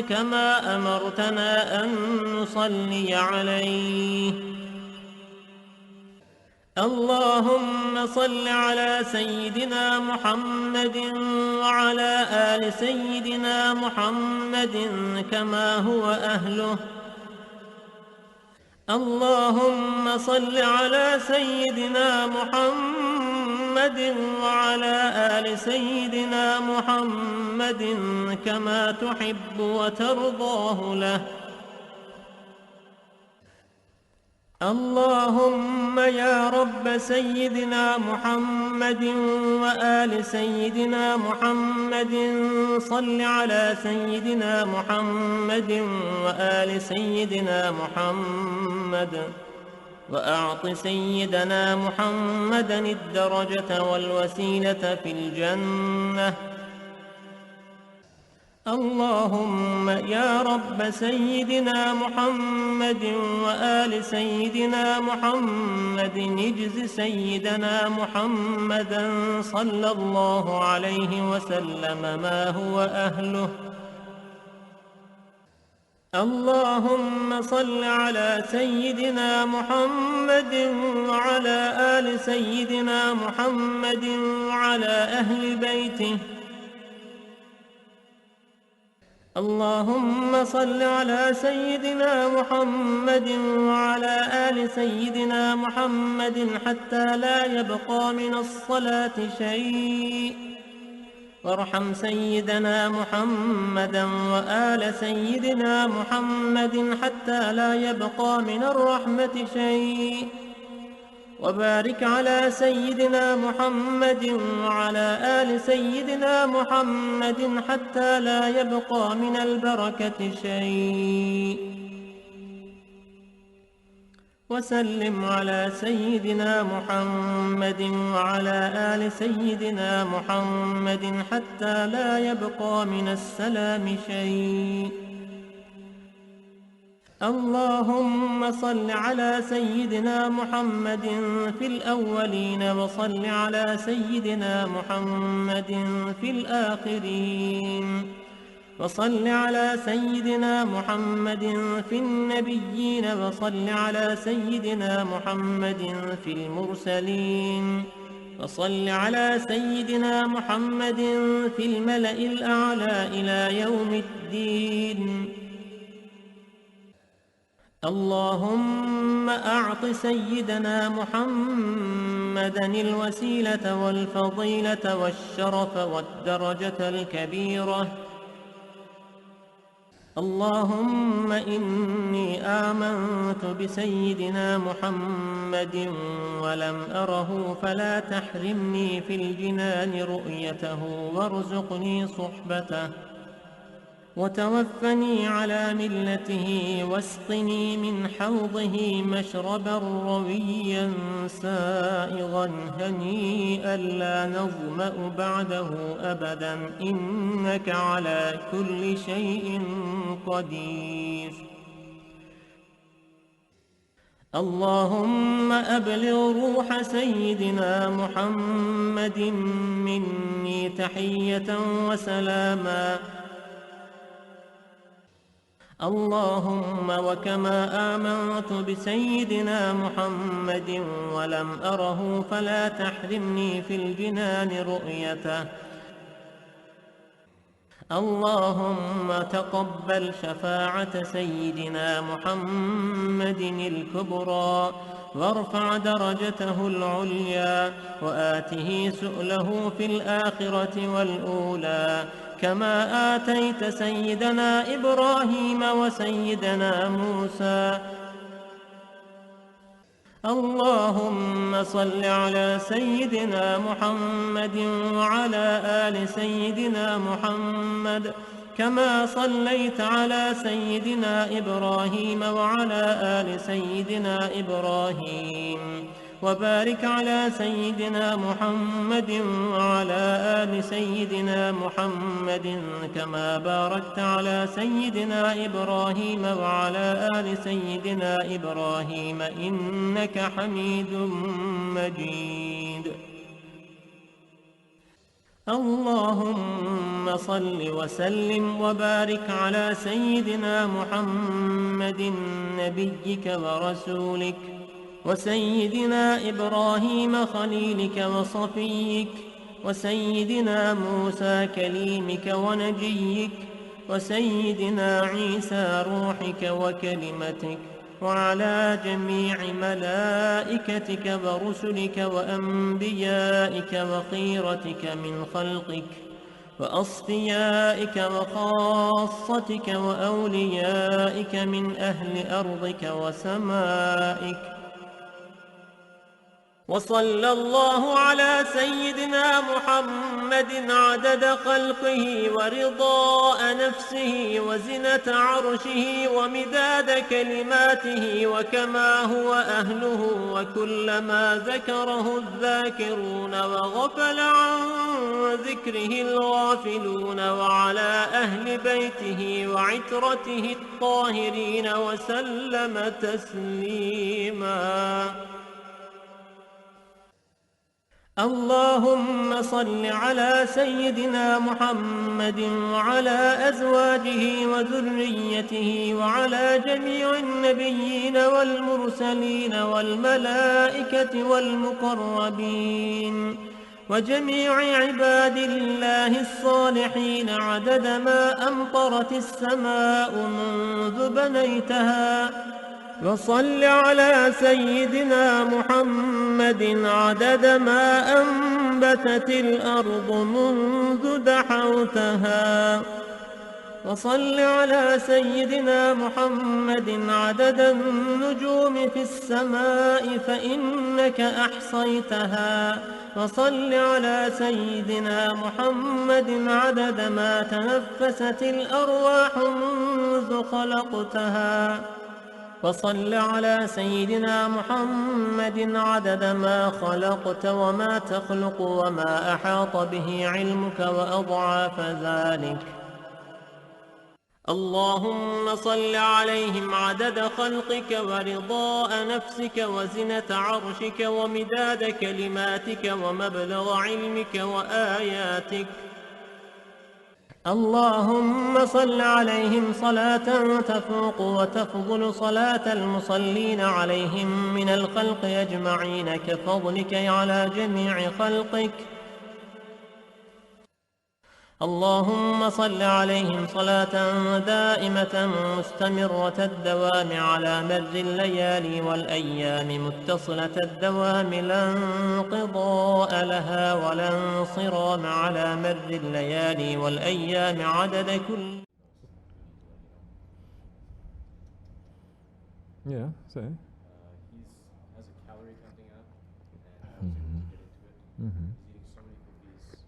كما أمرتنا أن نصلي عليه. اللهم صل على سيدنا محمد وعلى آل سيدنا محمد كما هو أهله. اللهم صل على سيدنا محمد وعلى آل سيدنا محمد كما تحب وترضاه له. اللهم يا رب سيدنا محمد وآل سيدنا محمد صل على سيدنا محمد وآل سيدنا محمد وأعط سيدنا محمدا الدرجة والوسيلة في الجنة. اللهم يا رب سيدنا محمد وآل سيدنا محمد اجز سيدنا محمدا صلى الله عليه وسلم ما هو أهله. اللهم صل على سيدنا محمد وعلى آل سيدنا محمد وعلى أهل بيته. اللهم صل على سيدنا محمد وعلى آل سيدنا محمد حتى لا يبقى من الصلاة شيء. وارحم سيدنا محمدا وآل سيدنا محمد حتى لا يبقى من الرحمة شيء. وبارك على سيدنا محمد وعلى آل سيدنا محمد حتى لا يبقى من البركة شيء. وسلم على سيدنا محمد وعلى آل سيدنا محمد حتى لا يبقى من السلام شيء. اللهم صل على سيدنا محمد في الأولين وصل على سيدنا محمد في الآخرين. وصل على سيدنا محمد في النبيين وصل على سيدنا محمد في المرسلين وصل على سيدنا محمد في الملأ الأعلى إلى يوم الدين. اللهم أعط سيدنا محمدا الوسيلة والفضيلة والشرف والدرجة الكبيرة. اللهم إني آمنت بسيدنا محمد ولم أره فلا تحرمني في الجنان رؤيته وارزقني صحبته وتوفني على ملته واسقني من حوضه مشربا رويا سائغا هنيئا لا نظمأ بعده أبدا إنك على كل شيء قدير. اللهم أبلغ روح سيدنا محمد مني تحية وسلاما. اللهم وكما آمنت بسيدنا محمد ولم أره فلا تحرمني في الجنان رؤيته. اللهم تقبل شفاعة سيدنا محمد الكبرى وارفع درجته العليا وآته سؤله في الآخرة والأولى كما آتيت سيدنا إبراهيم وسيدنا موسى. اللهم صل على سيدنا محمد وعلى آل سيدنا محمد كما صليت على سيدنا إبراهيم وعلى آل سيدنا إبراهيم وبارك على سيدنا محمد وعلى آل سيدنا محمد كما باركت على سيدنا إبراهيم وعلى آل سيدنا إبراهيم إنك حميد مجيد. اللهم صل وسلم وبارك على سيدنا محمد نبيك ورسولك وسيدنا إبراهيم خليلك وصفيك وسيدنا موسى كليمك ونجيك وسيدنا عيسى روحك وكلمتك وعلى جميع ملائكتك ورسلك وأنبيائك وخيرتك من خلقك وأصفيائك وخاصتك وأوليائك من أهل أرضك وسمائك. وصلى الله على سيدنا محمد عدد خلقه ورضاء نفسه وزنة عرشه ومداد كلماته وكما هو أهله وكلما ذكره الذاكرون وغفل عن ذكره الغافلون وعلى أهل بيته وعترته الطاهرين وسلم تسليما. اللهم صل على سيدنا محمد وعلى أزواجه وذريته وعلى جميع النبيين والمرسلين والملائكة والمقربين وجميع عباد الله الصالحين عدد ما أمطرت السماء منذ بنيتها. وصل على سيدنا محمد عدد ما أنبتت الأرض منذ دحوتها. وصل على سيدنا محمد عدد النجوم في السماء فإنك أحصيتها. وصل على سيدنا محمد عدد ما تنفست الأرواح منذ خلقتها. وصل على سيدنا محمد عدد ما خلقت وما تخلق وما أحاط به علمك وأضعاف ذلك. اللهم صل عليهم عدد خلقك ورضاء نفسك وزنة عرشك ومداد كلماتك ومبلغ علمك وآياتك. اللهم صل عليهم صلاة تفوق وتفضل صلاة المصلين عليهم من الخلق أجمعين كفضلك على جميع خلقك. اللهم صل عليهم صلاة دائمة مستمرة الدوام على مر الليالي والأيام متصلة الدوام لا انقضاء لها ولا انصرام على مر الليالي والأيام عدد كل. Yeah, say. He has a calorie counting app, and I was able to get into it. Mm-hmm. He's eating so many cookies,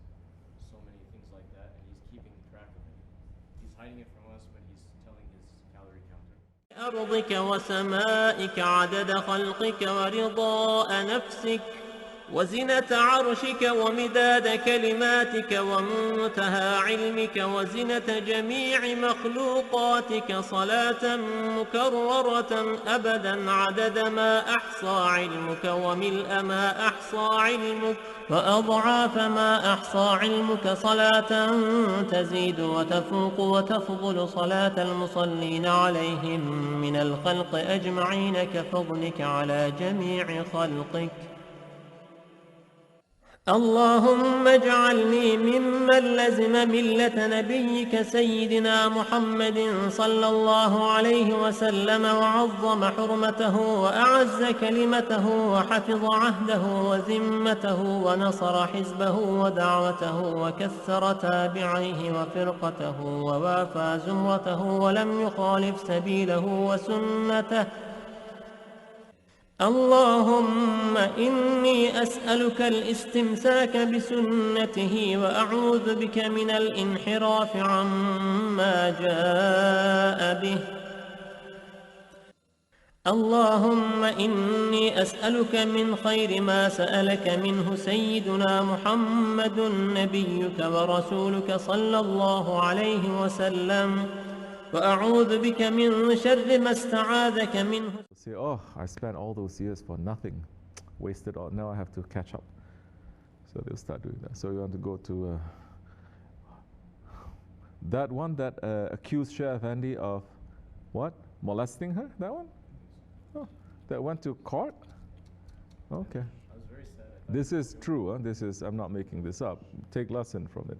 so many things like that, and he's keeping track of it. He's hiding it from us, but he's telling his calorie counter. أرضك وسمائك عدد خلقك ورضاء نفسك وزنة عرشك ومداد كلماتك ومنتهى علمك وزنة جميع مخلوقاتك صلاة مكررة أبدا عدد ما أحصى علمك وملء ما أحصى علمك وأضعاف ما أحصى علمك صلاة تزيد وتفوق وتفضل صلاة المصلين عليهم من الخلق أجمعين كفضلك على جميع خلقك. اللهم اجعلني ممن لزم ملة نبيك سيدنا محمد صلى الله عليه وسلم وعظم حرمته وأعز كلمته وحفظ عهده وذمته ونصر حزبه ودعوته وكثر تابعيه وفرقته ووافى زمرته ولم يخالف سبيله وسنته. اللهم إني أسألك الاستمساك بسنته وأعوذ بك من الانحراف عما جاء به. اللهم إني أسألك من خير ما سألك منه سيدنا محمد نبيك ورسولك صلى الله عليه وسلم وأعوذ بك من شر ما استعاذك منه. Say, oh, I spent all those years for nothing, wasted all. Now I have to catch up. So they'll start doing that. So you want to go to that one that accused Shah Effendi of what? Molesting her? That one? Oh, that went to court? Okay. I was very sad. This is true. Huh? This is, I'm not making this up. Take lesson from it.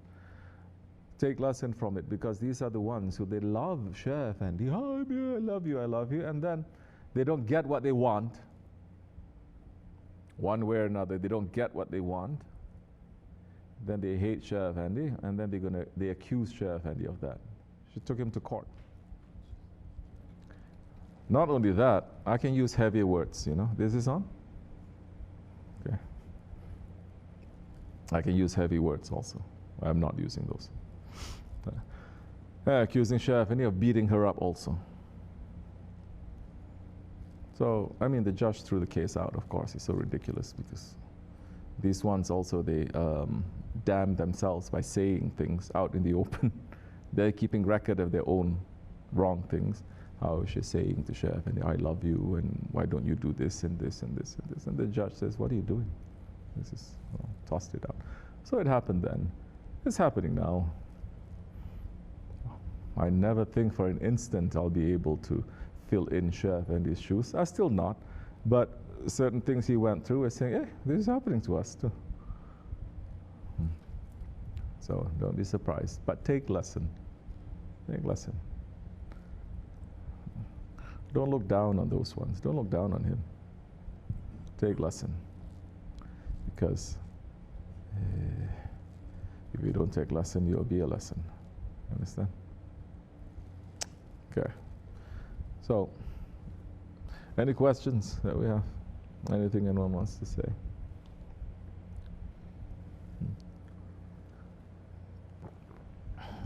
Take lesson from it, because these are the ones who they love Shah Effendi. Oh, I love you, I love you. And then they don't get what they want. One way or another, they don't get what they want. Then they hate Shah Effendi, and then they accuse Shah Effendi of that. She took him to court. Not only that, I can use heavier words, you know. This is on? Okay. I can use heavy words also. I'm not using those. Accusing Shah Effendi of beating her up also. So, I mean, the judge threw the case out, of course. It's so ridiculous, because these ones also, they damn themselves by saying things out in the open. They're keeping record of their own wrong things. How she's saying to Shah Effendi, I love you, and why don't you do this and this and this and this? And the judge says, what are you doing? This is, well, tossed it out. So it happened then. It's happening now. I never think for an instant I'll be able to fill in Shah Effendi's shoes. I'm still not, but certain things he went through are saying, hey, this is happening to us too. So don't be surprised, but take lesson. Take lesson. Don't look down on those ones. Don't look down on him. Take lesson. Because if you don't take lesson, you'll be a lesson. Understand? Okay. So, any questions that we have? Anything anyone wants to say?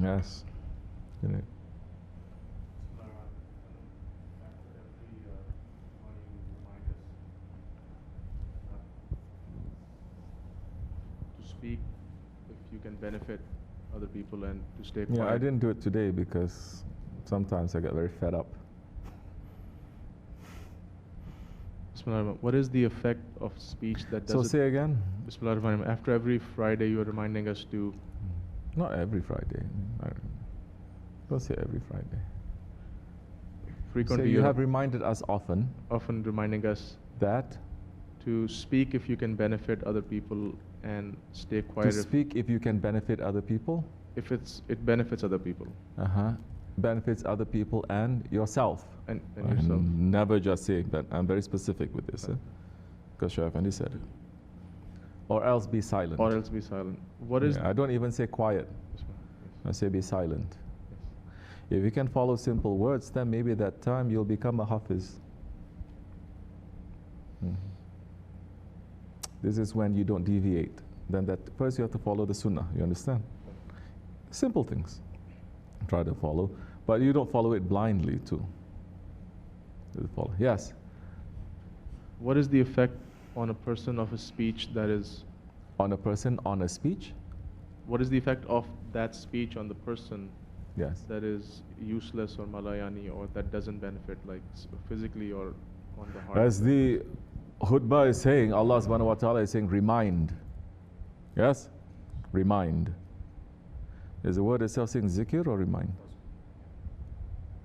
Yes. You know. To speak, if you can benefit other people and to stay quiet. Yeah, I didn't do it today because sometimes I get very fed up. Bismillahirrahmanirrahim. What is the effect of speech that does So say again? Bismillahirrahmanirrahim. After every Friday, you are reminding us to Not every Friday. Don't say every Friday. Frequently, So you have reminded us often often reminding us that to speak if you can benefit other people and stay to quiet speak if you can benefit other people, if it benefits other people benefits other people and yourself. and yourself. Never just saying that. I'm very specific with this, because Shaykh Effendi said it. Or else be silent. Or else be silent. What is? I don't even say quiet. I say be silent. If you can follow simple words, then maybe that time you'll become a hafiz. This is when you don't deviate. Then that first you have to follow the sunnah. You understand? Simple things. Try to follow, but you don't follow it blindly too. You follow. Yes. What is the effect on a person of a speech that is? On a person on a speech? What is the effect of that speech on the person? Yes. That is useless or malayani or that doesn't benefit, like physically or on the heart. As the khutbah is saying, Allah subhanahu wa ta'ala is saying, remind. Yes? Remind. Is the word itself saying zikr or remind?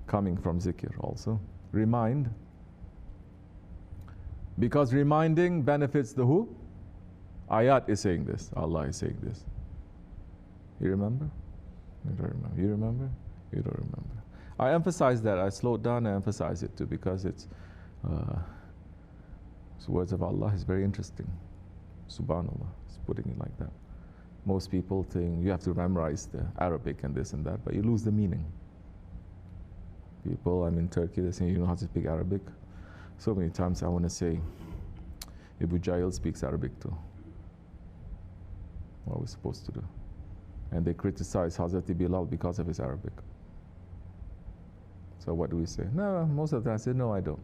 Coming from zikr also. Remind. Because reminding benefits the who? Ayat is saying this. Allah is saying this. You remember? You don't remember. You remember? You don't remember. I emphasize that. I slowed down and emphasize it too because it's the words of Allah is very interesting. Subhanallah. It's putting it like that. Most people think you have to memorize the Arabic and this and that, but you lose the meaning. People, I'm in Turkey, they say, you know how to speak Arabic? So many times I want to say, Abu Jahl speaks Arabic too. What are we supposed to do? And they criticize Hazrat Bilal because of his Arabic. So what do we say? No, most of the time I say, no, I don't.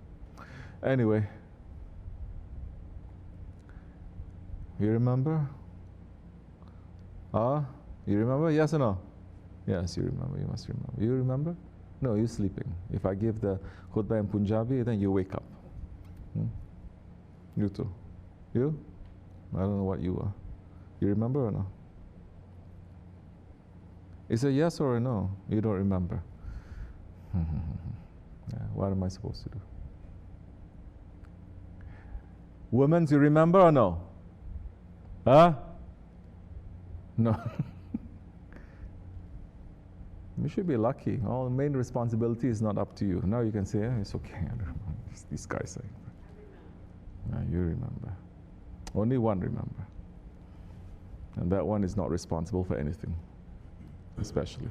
Anyway, you remember? You remember? Yes or no? Yes, you remember. You must remember. You remember? No, you're sleeping. If I give the khutbah in Punjabi, then you wake up. You too. You? I don't know what you are. You remember or no? Is it yes or a no? You don't remember. Yeah, what am I supposed to do? Women, do you remember or no? Huh? No. You should be lucky. All the main responsibility is not up to you. Now you can say, it's okay. I don't remember. These guys say. No, you remember. Only one remember. And that one is not responsible for anything, especially.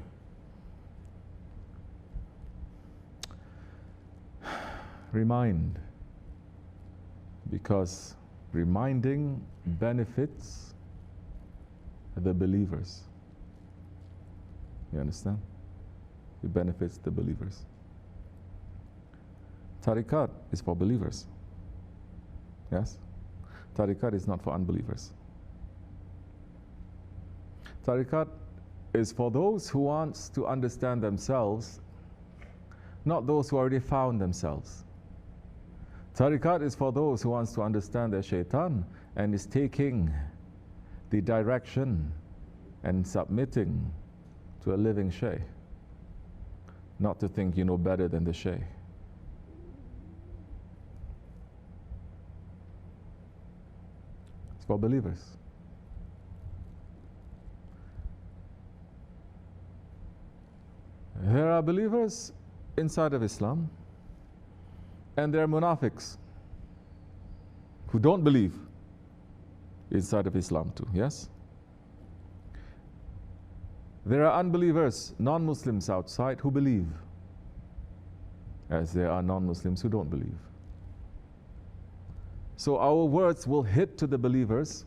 Remind. Because reminding benefits the believers. You understand? It benefits the believers. Tariqat is for believers. Yes? Tariqat is not for unbelievers. Tariqat is for those who want to understand themselves, not those who already found themselves. Tariqat is for those who want to understand their shaitan and is taking the direction and submitting to a living shaykh. Not to think you know better than the shaykh. It's for believers. There are believers inside of Islam, and there are munafiqs who don't believe inside of Islam too, yes? There are unbelievers, non-Muslims outside who believe, as there are non-Muslims who don't believe. So our words will hit to the believers.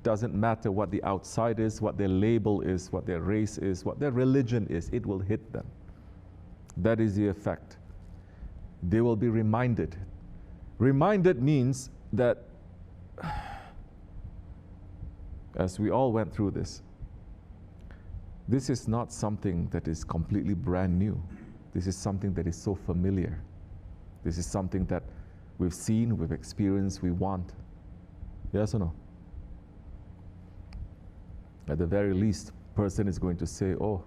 Doesn't matter what the outside is, what their label is, what their race is, what their religion is, it will hit them. That is the effect. They will be reminded. Reminded means that, as we all went through this is not something that is completely brand new. This is something that is so familiar. This is something that we've seen, we've experienced, we want. Yes or no? At the very least, person is going to say, oh,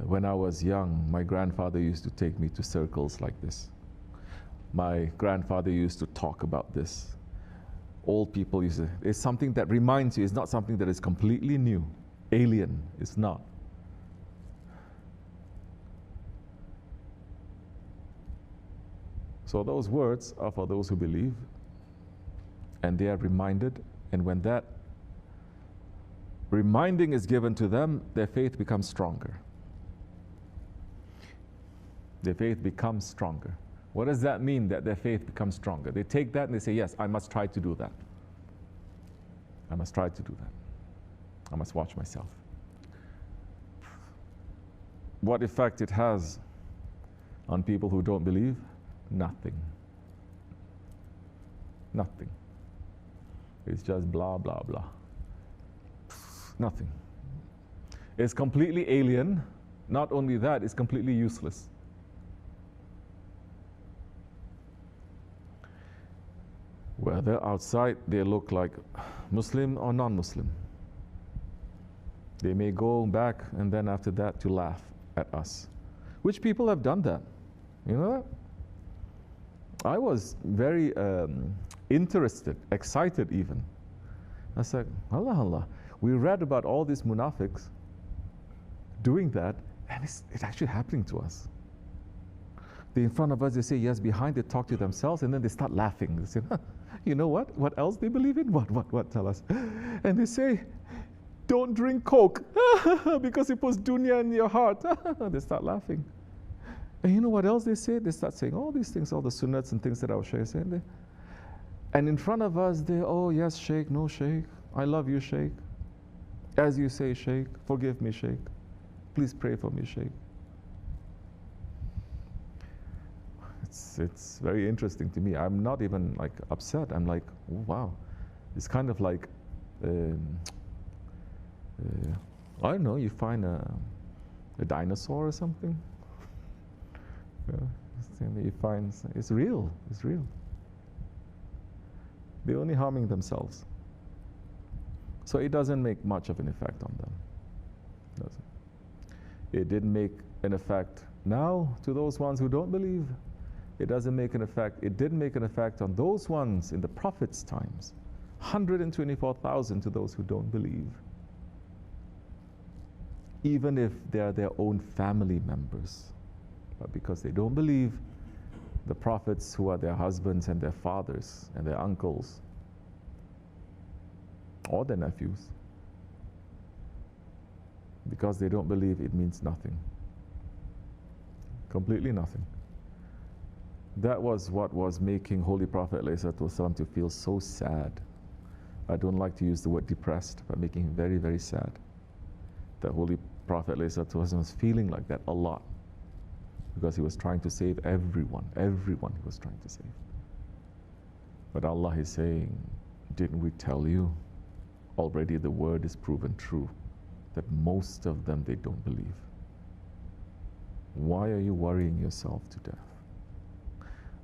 when I was young, my grandfather used to take me to circles like this. My grandfather used to talk about this. Old people used to, it's something that reminds you, it's not something that is completely new, alien, it's not. So those words are for those who believe, and they are reminded, and when that reminding is given to them, their faith becomes stronger. Their faith becomes stronger. What does that mean, that their faith becomes stronger? They take that and they say, yes, I must try to do that. I must try to do that. I must watch myself. What effect it has on people who don't believe? Nothing. Nothing. It's just blah, blah, blah. Nothing. It's completely alien. Not only that, it's completely useless. Whether outside they look like Muslim or non-Muslim. They may go back and then after that to laugh at us. Which people have done that? You know that? I was very interested, excited even. I said, Allah, Allah. We read about all these munafiqs doing that, and it's actually happening to us. They in front of us, they say yes, behind they talk to themselves, and then they start laughing. They say, huh, you know what? What else they believe in? What? Tell us. And they say, don't drink Coke, because it puts dunya in your heart. They start laughing. And you know what else they say? They start saying all these things, all the sunnats and things that our shaykh said. And in front of us, they, oh yes, shaykh, no shaykh. I love you, shaykh. As you say, shaykh, forgive me, shaykh. Please pray for me, shaykh. It's very interesting to me. I'm not even like upset. I'm like, oh, wow. It's kind of like, I don't know, you find a dinosaur or something. You find, it's real, it's real. They're only harming themselves. So it doesn't make much of an effect on them. Doesn't. It didn't make an effect now to those ones who don't believe. It doesn't make an effect. It didn't make an effect on those ones in the Prophet's times. 124,000 to those who don't believe. Even if they are their own family members. But because they don't believe, the prophets who are their husbands and their fathers and their uncles or their nephews, because they don't believe, it means nothing. Completely nothing. That was what was making Holy Prophet ﷺ to feel so sad. I don't like to use the word depressed, but making him very, very sad. That Holy Prophet ﷺ was feeling like that a lot. Because he was trying to save everyone he was trying to save. But Allah is saying, didn't we tell you? Already the word is proven true, that most of them, they don't believe. Why are you worrying yourself to death?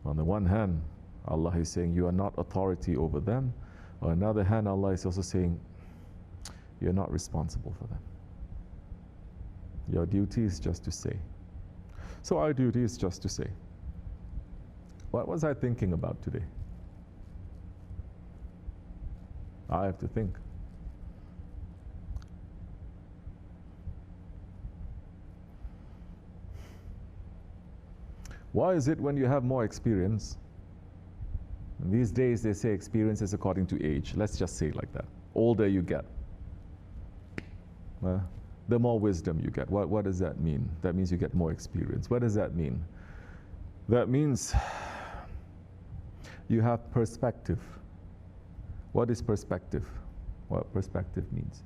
On the one hand, Allah is saying you are not authority over them. On the other hand, Allah is also saying you're not responsible for them. Your duty is just to say. So our duty is just to say. What was I thinking about today? I have to think. Why is it when you have more experience? These days they say experience is according to age. Let's just say it like that. Older you get, the more wisdom you get. What does that mean? That means you get more experience. What does that mean? That means you have perspective. What is perspective? What perspective means?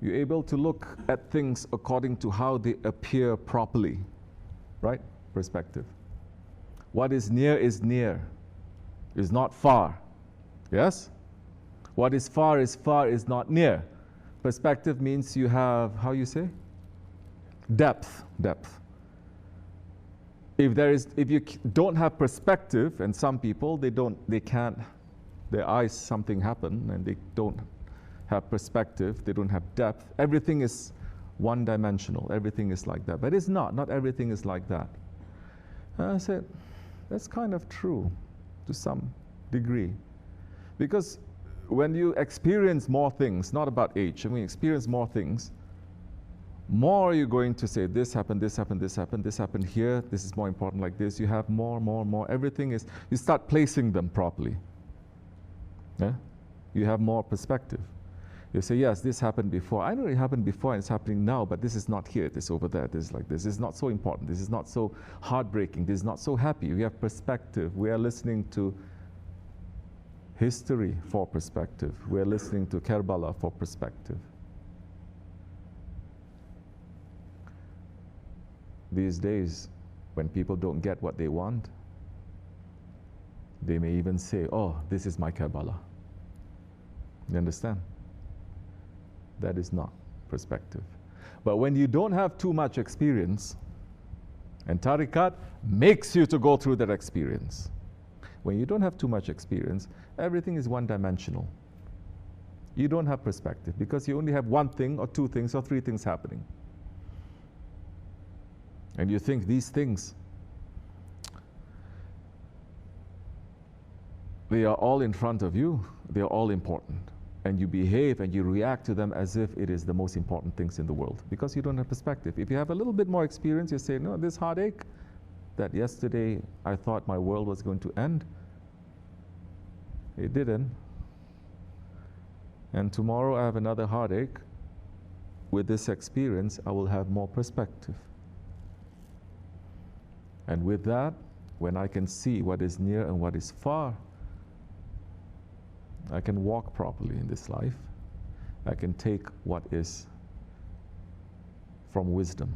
You're able to look at things according to how they appear properly, right? Perspective. What is near is not far. Yes? What is far is not near. Perspective means you have, how you say? Depth. If you don't have perspective, and some people, they can't, their eyes, something happen, and they don't have perspective, they don't have depth. Everything is one-dimensional. Everything is like that. But it's not. Not everything is like that. And I said, that's kind of true to some degree. Because when you experience more things, not about age, when you experience more things, more you're going to say, this happened, this happened, this happened, this happened here, this is more important like this. You have more. Everything is, you start placing them properly. Yeah? You have more perspective. You say, yes, this happened before. I know it happened before and it's happening now, but this is not here, this is over there, this is like this. This is not so important, this is not so heartbreaking, this is not so happy. We have perspective. We are listening to history for perspective. We are listening to Karbala for perspective. These days, when people don't get what they want, they may even say, oh, this is my Karbala. You understand? That is not perspective. But when you don't have too much experience, and tariqat makes you to go through that experience. When you don't have too much experience, everything is one-dimensional. You don't have perspective because you only have one thing or two things or three things happening. And you think these things, they are all in front of you, they are all important. And you behave and you react to them as if it is the most important things in the world because you don't have perspective. If you have a little bit more experience, you say, no, this heartache that yesterday I thought my world was going to end, it didn't. And tomorrow I have another heartache. With this experience, I will have more perspective. And with that, when I can see what is near and what is far, I can walk properly in this life. I can take what is from wisdom.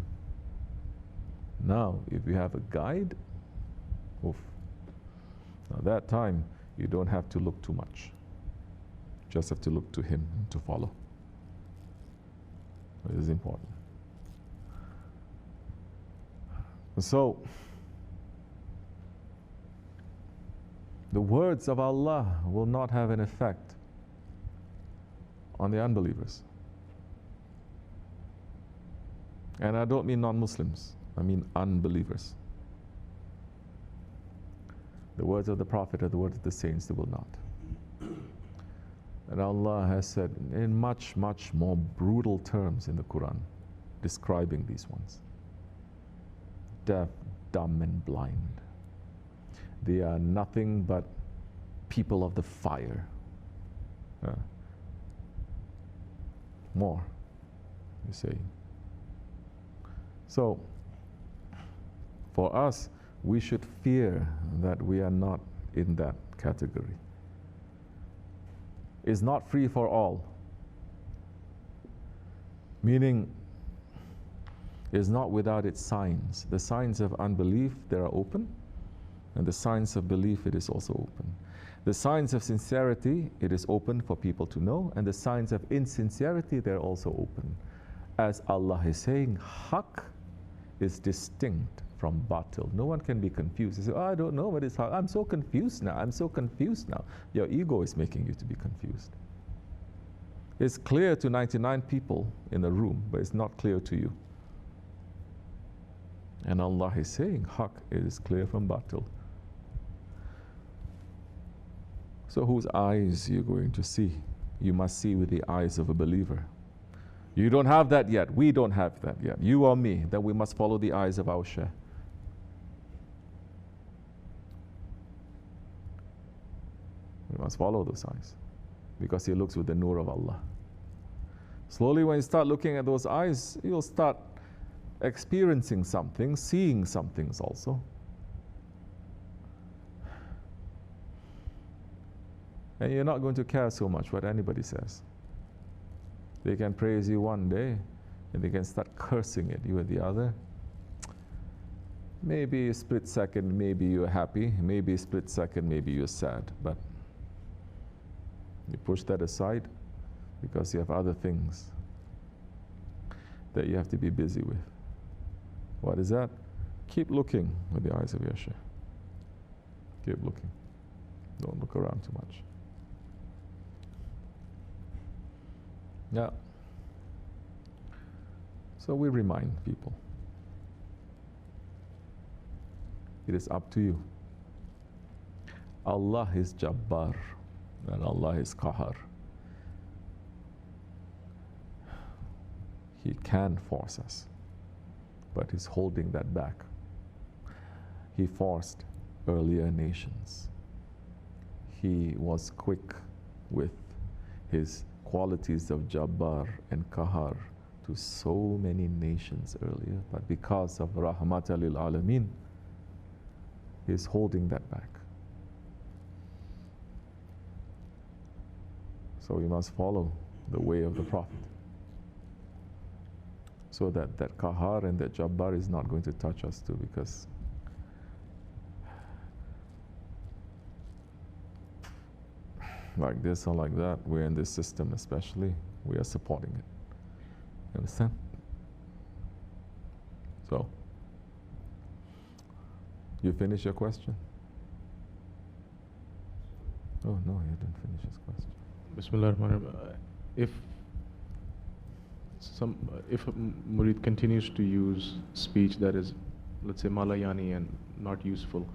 Now, if you have a guide, oof, now that time you don't have to look too much. Just have to look to him to follow. It is important. So, the words of Allah will not have an effect on the unbelievers. And I don't mean non-Muslims, I mean unbelievers. The words of the Prophet or the words of the saints, they will not. And Allah has said in much more brutal terms in the Quran, describing these ones. Deaf, dumb, and blind. They are nothing but people of the fire. More, you say. So, for us, we should fear that we are not in that category. It's not free for all. Meaning, it's not without its signs. The signs of unbelief, they are open. And the signs of belief, it is also open. The signs of sincerity, it is open for people to know. And the signs of insincerity, they're also open. As Allah is saying, haqq is distinct from batil. No one can be confused. You say, oh, I don't know what is haqq. I'm so confused now. I'm so confused now. Your ego is making you to be confused. It's clear to 99 people in a room, but it's not clear to you. And Allah is saying, haqq is clear from batil. So whose eyes are you going to see? You must see with the eyes of a believer. You don't have that yet. We don't have that yet. You or me, that we must follow the eyes of our Shaykh. We must follow those eyes because he looks with the nur of Allah. Slowly when you start looking at those eyes, you'll start experiencing something, seeing some things also. And you're not going to care so much what anybody says. They can praise you one day, and they can start cursing at you at the other. Maybe a split second, maybe you're happy. Maybe a split second, maybe you're sad. But you push that aside because you have other things that you have to be busy with. What is that? Keep looking with the eyes of your Shaykh. Keep looking. Don't look around too much. Yeah. So we remind people. It is up to you. Allah is Jabbar and Allah is Qahar. He can force us, but He's holding that back. He forced earlier nations. He was quick with His qualities of Jabbar and Qahar to so many nations earlier, but because of Rahmatan lil Alameen, He's holding that back. So we must follow the way of the Prophet, so that that Qahar and that Jabbar is not going to touch us too, because like this or like that, we're in this system especially, we are supporting it. You understand? So, you finish your question? Oh no, you didn't finish his question. BismillahirRahmanirRahim. If a murid continues to use speech that is, let's say, Malayani and not useful,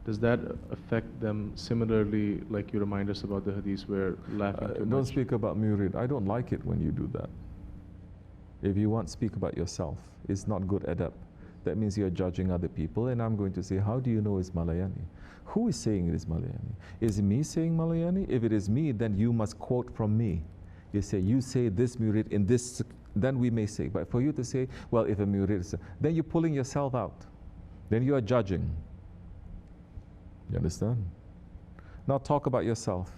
does that affect them similarly, like you remind us about the hadith where laughing too much? Don't speak about murid. I don't like it when you do that. If you want, speak about yourself. It's not good adab. That means you're judging other people, and I'm going to say, how do you know it's Malayani? Who is saying it is Malayani? Is it me saying Malayani? If it is me, then you must quote from me. You say this murid in this, then we may say. But for you to say, well, if a murid is, then you're pulling yourself out. Then you are judging. You understand? Now talk about yourself.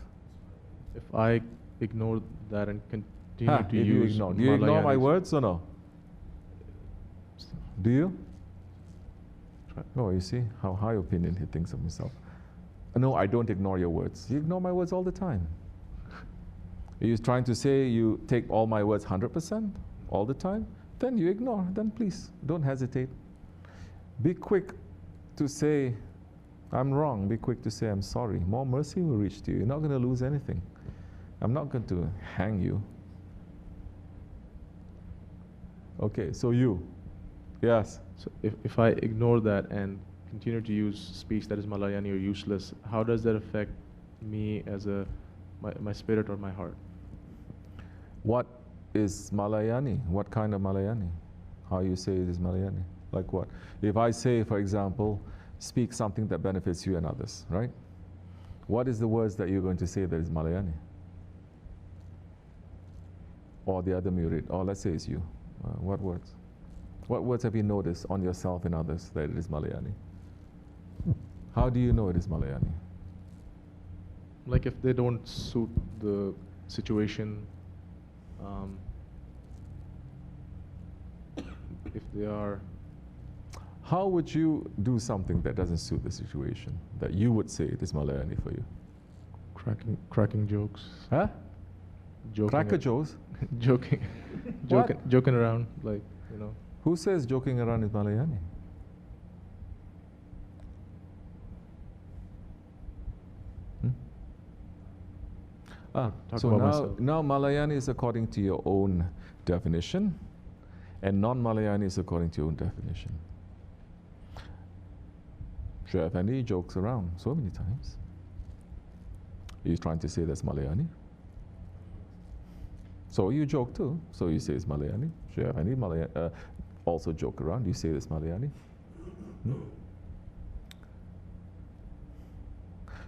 If I ignore that and continue to use ignore. Do you ignore my Malayanis- words or no? Do you? Oh, you see how high opinion he thinks of himself. No, I don't ignore your words. You ignore my words all the time. Are you trying to say you take all my words 100% all the time? Then you ignore. Then please, don't hesitate. Be quick to say, I'm wrong. Be quick to say, I'm sorry. More mercy will reach to you. You're not going to lose anything. I'm not going to hang you. Okay, so you. Yes. So if I ignore that and continue to use speech that is Malayani or useless, how does that affect me as my spirit or my heart? What is Malayani? What kind of Malayani? How you say it is Malayani? Like what? If I say, for example, speak something that benefits you and others, right? What is the words that you're going to say that is Malayani? Or the other murid? Or let's say it's you. What words? What words have you noticed on yourself and others that it is Malayani? How do you know it is Malayani? Like if they don't suit the situation, if they are... How would you do something that doesn't suit the situation, that you would say it is Malayani for you? Cracking jokes. Huh? Joking Cracker jokes? joking around, like, you know. Who says joking around is Malayani? So now Malayani is according to your own definition, and non-Malayani is according to your own definition. Shaykh Effendi jokes around so many times. He's trying to say that's Malayani. So you joke too. So you say it's Malayani. Shaykh Effendi also joke around. You say it's Malayani.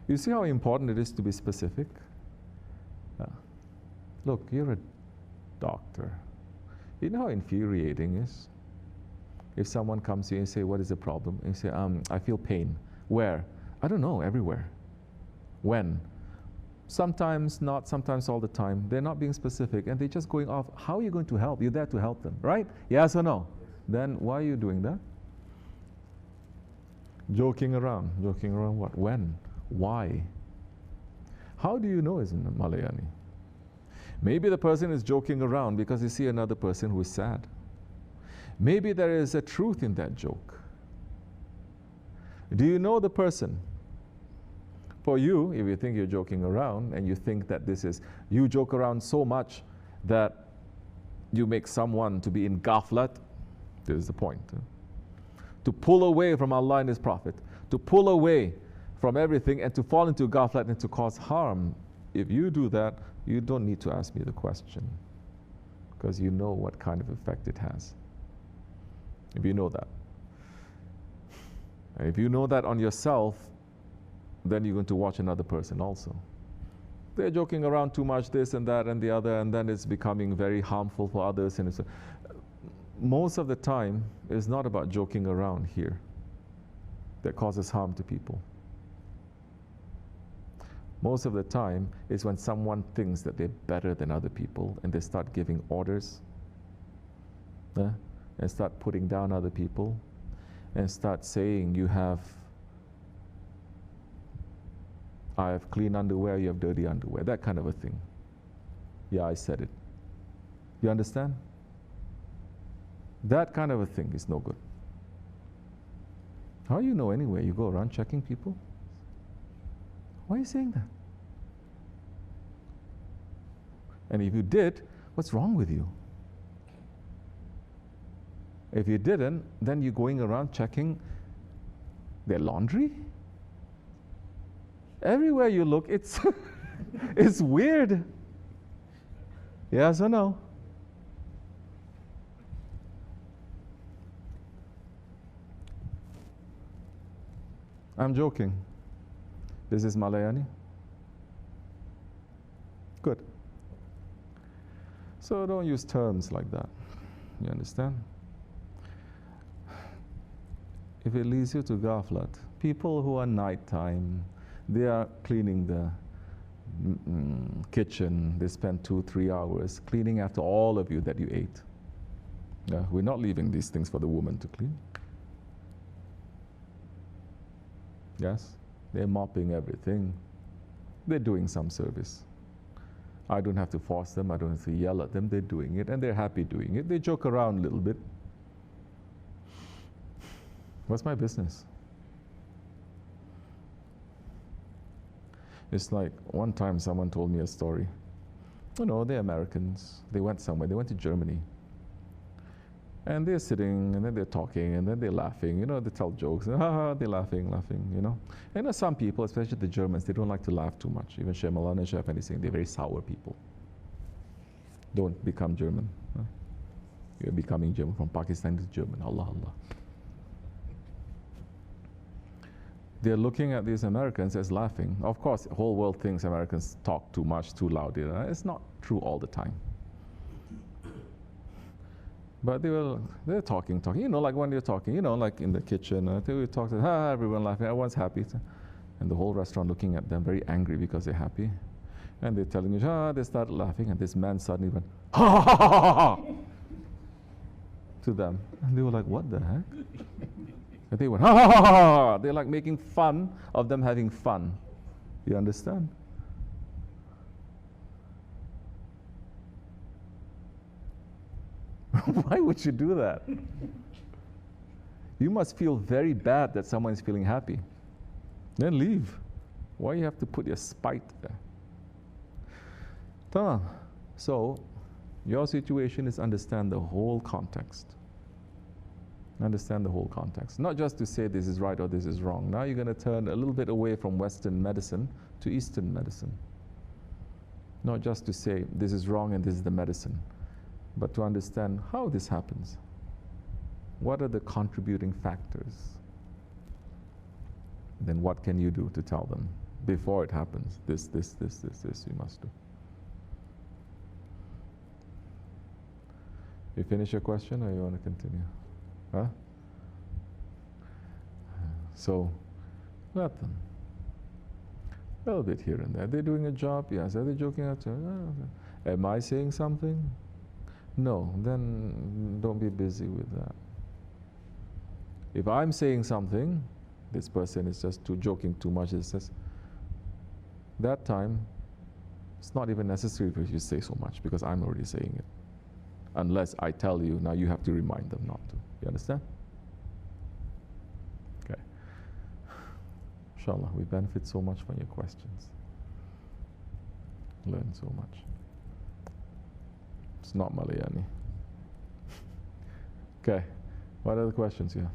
You see how important it is to be specific? Look, you're a doctor. You know how infuriating it is? If someone comes to you and say, what is the problem? And you say, I feel pain. Where? I don't know, everywhere. When? Sometimes not, sometimes all the time. They're not being specific and they're just going off. How are you going to help? You're there to help them, right? Yes or no? Then why are you doing that? Joking around. Joking around what? When? Why? How do you know it's Malayani? Maybe the person is joking around because you see another person who is sad. Maybe there is a truth in that joke. Do you know the person? For you, if you think you're joking around and you think that this is, you joke around so much that you make someone to be in ghaflat, this is the point. To pull away from Allah and His Prophet, to pull away from everything and to fall into ghaflat and to cause harm. If you do that, you don't need to ask me the question, because you know what kind of effect it has. If you know that. And if you know that on yourself, then you're going to watch another person also. They're joking around too much, this and that and the other, and then it's becoming very harmful for others. And it's most of the time, it's not about joking around here that causes harm to people. Most of the time, it's when someone thinks that they're better than other people and they start giving orders, and start putting down other people, and start saying, I have clean underwear, you have dirty underwear, that kind of a thing. Yeah, I said it. You understand? That kind of a thing is no good. How do you know anyway? You go around checking people? Why are you saying that? And if you did, what's wrong with you? If you didn't, then you're going around checking their laundry? Everywhere you look, it's it's weird. Yes or no? I'm joking. This is Malayani? Good. So don't use terms like that. You understand? If it leads you to ghaflat, people who are nighttime, they are cleaning the kitchen. They spend 2-3 hours cleaning after all of you that you ate. Yeah, we're not leaving these things for the woman to clean. Yes, they're mopping everything. They're doing some service. I don't have to force them. I don't have to yell at them. They're doing it, and they're happy doing it. They joke around a little bit. What's my business? It's like one time someone told me a story. You know, they're Americans. They went somewhere. They went to Germany. And they're sitting, and then they're talking, and then they're laughing. You know, they tell jokes. They're laughing, you know. And some people, especially the Germans, they don't like to laugh too much. Even Sheikh Maulana Sheikh Effendi saying they're very sour people. Don't become German. Huh? You're becoming German, from Pakistan to German. Allah, Allah. They're looking at these Americans as laughing. Of course, the whole world thinks Americans talk too much, too loud. You know? It's not true all the time. But they're talking. You know, like when you're talking, you know, like in the kitchen, they will talk to everyone laughing, everyone's happy. And the whole restaurant looking at them very angry because they're happy. And they're telling you, they started laughing, and this man suddenly went, ha ha ha ha ha, to them. And they were like, what the heck? And they went, ha ha ha ha ha. They're like making fun of them having fun. You understand? Why would you do that? You must feel very bad that someone is feeling happy. Then leave. Why you have to put your spite there? Tamam. So, your situation is understand the whole context. Understand the whole context. Not just to say this is right or this is wrong. Now you're going to turn a little bit away from Western medicine to Eastern medicine. Not just to say this is wrong and this is the medicine, but to understand how this happens. What are the contributing factors? Then what can you do to tell them before it happens? This you must do. You finish your question or you want to continue? Huh? So, let them. A little bit here and there. They're doing a job, yes. Are they joking at you? Am I saying something? No, then don't be busy with that. If I'm saying something, this person is just joking too much, it says, that time, it's not even necessary for you to say so much because I'm already saying it. Unless I tell you, now you have to remind them not to. You understand? Okay. Inshallah, we benefit so much from your questions. Learn so much. It's not Malayani. Okay. What other questions you have?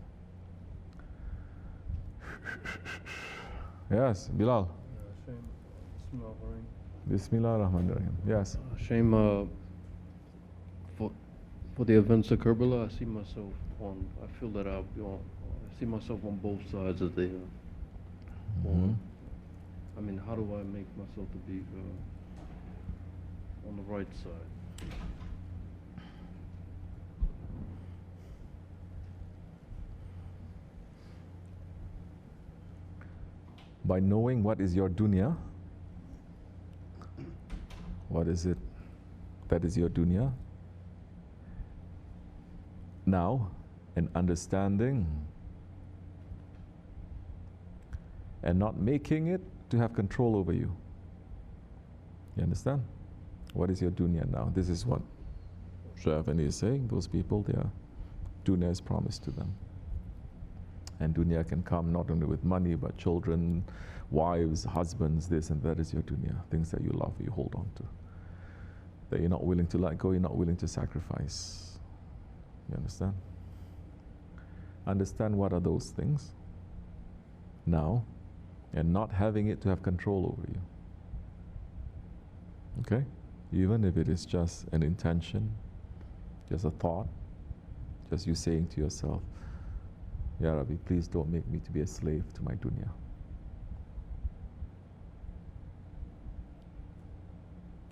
Yes, Bilal. BismillahirRahmanirRahim. Yes. Shame, for the events of Kerbala, I see myself on, I feel that I see myself on both sides of the, I mean, how do I make myself to be on the right side? By knowing what is your dunya, what is it that is your dunya now, and understanding and not making it to have control over you. You understand? What is your dunya now? This is what Shavani is saying. Those people, their dunya is promised to them. And dunya can come not only with money, but children, wives, husbands, this and that is your dunya. Things that you love, you hold on to. That you're not willing to let go, you're not willing to sacrifice. You understand? Understand what are those things now, and not having it to have control over you. Okay? Even if it is just an intention, just a thought, just you saying to yourself, Ya Rabbi, please don't make me to be a slave to my dunya.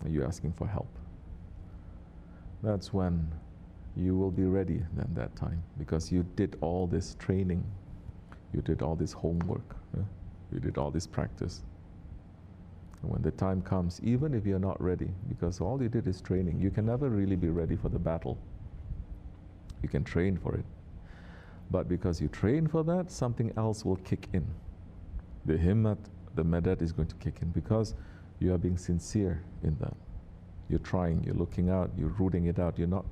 Are you asking for help? That's when you will be ready then that time, because you did all this training, you did all this homework, you did all this practice. And when the time comes, even if you're not ready, because all you did is training, you can never really be ready for the battle. You can train for it. But because you train for that, something else will kick in. The himmat, the madad is going to kick in, because you are being sincere in that. You're trying, you're looking out, you're rooting it out, you're not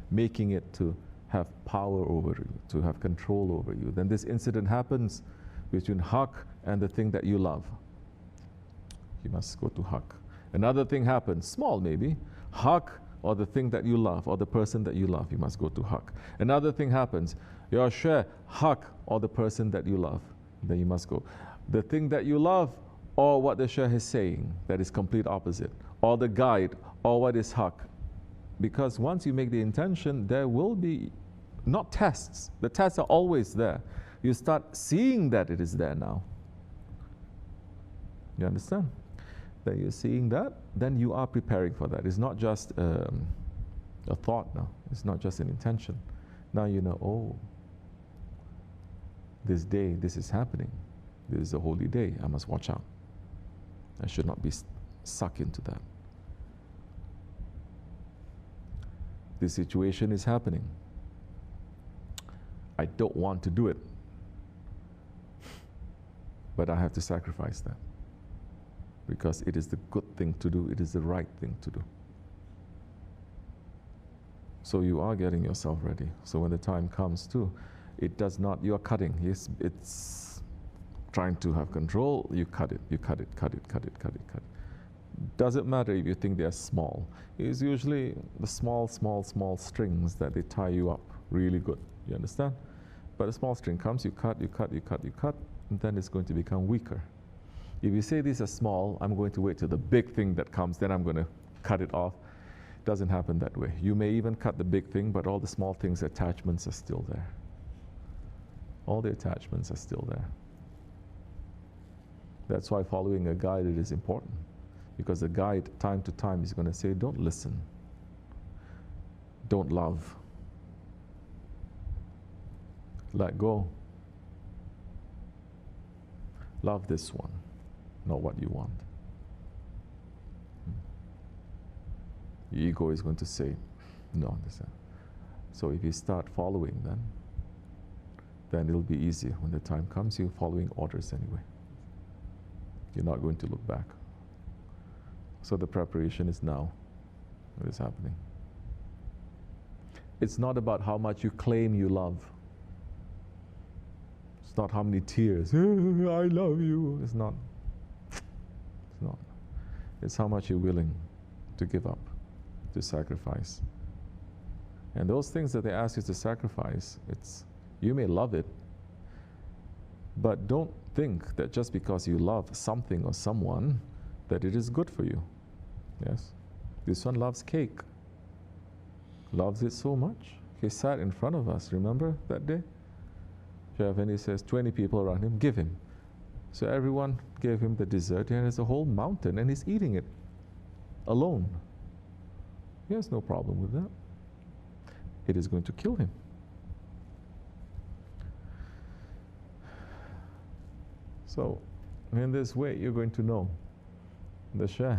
making it to have power over you, to have control over you. Then this incident happens between haq and the thing that you love. You must go to haq. Another thing happens, small maybe, haq or the thing that you love, or the person that you love, you must go to haq. Another thing happens, your share, haq, or the person that you love, then you must go. The thing that you love, or what the share is saying, that is complete opposite, or the guide, or what is haq. Because once you make the intention, there will be not tests. The tests are always there. You start seeing that it is there now. You understand? That you're seeing that, then you are preparing for that. It's not just a thought now. It's not just an intention. Now you know, oh, this day, this is happening. This is a holy day. I must watch out. I should not be sucked into that. This situation is happening. I don't want to do it, but I have to sacrifice that, because it is the good thing to do, it is the right thing to do. So you are getting yourself ready. So when the time comes too, it does not, you are cutting. Yes, it's trying to have control, you cut it, you cut it, cut it, cut it, cut it, cut it. Doesn't matter if you think they're small. It's usually the small strings that they tie you up really good. You understand? But a small string comes, you cut, you cut, you cut, you cut, and then it's going to become weaker. If you say these are small, I'm going to wait till the big thing that comes, then I'm going to cut it off. It doesn't happen that way. You may even cut the big thing, but all the small things, attachments are still there. All the attachments are still there. That's why following a guide, it is important. Because the guide, time to time, is going to say, don't listen. Don't love. Let go. Love this one, not what you want. The ego is going to say, no, understand. So if you start following then it'll be easier. When the time comes, you're following orders anyway. You're not going to look back. So the preparation is now. What is happening? It's not about how much you claim you love. It's not how many tears. I love you. It's not. It's not. It's how much you're willing to give up, to sacrifice. And those things that they ask you to sacrifice, you may love it, but don't think that just because you love something or someone, that it is good for you. Yes? This one loves cake. Loves it so much. He sat in front of us, remember that day? And he says, 20 people around him, give him. So everyone gave him the dessert, and there's a whole mountain, and he's eating it alone. He has no problem with that. It is going to kill him. So, in this way, you're going to know. The Shah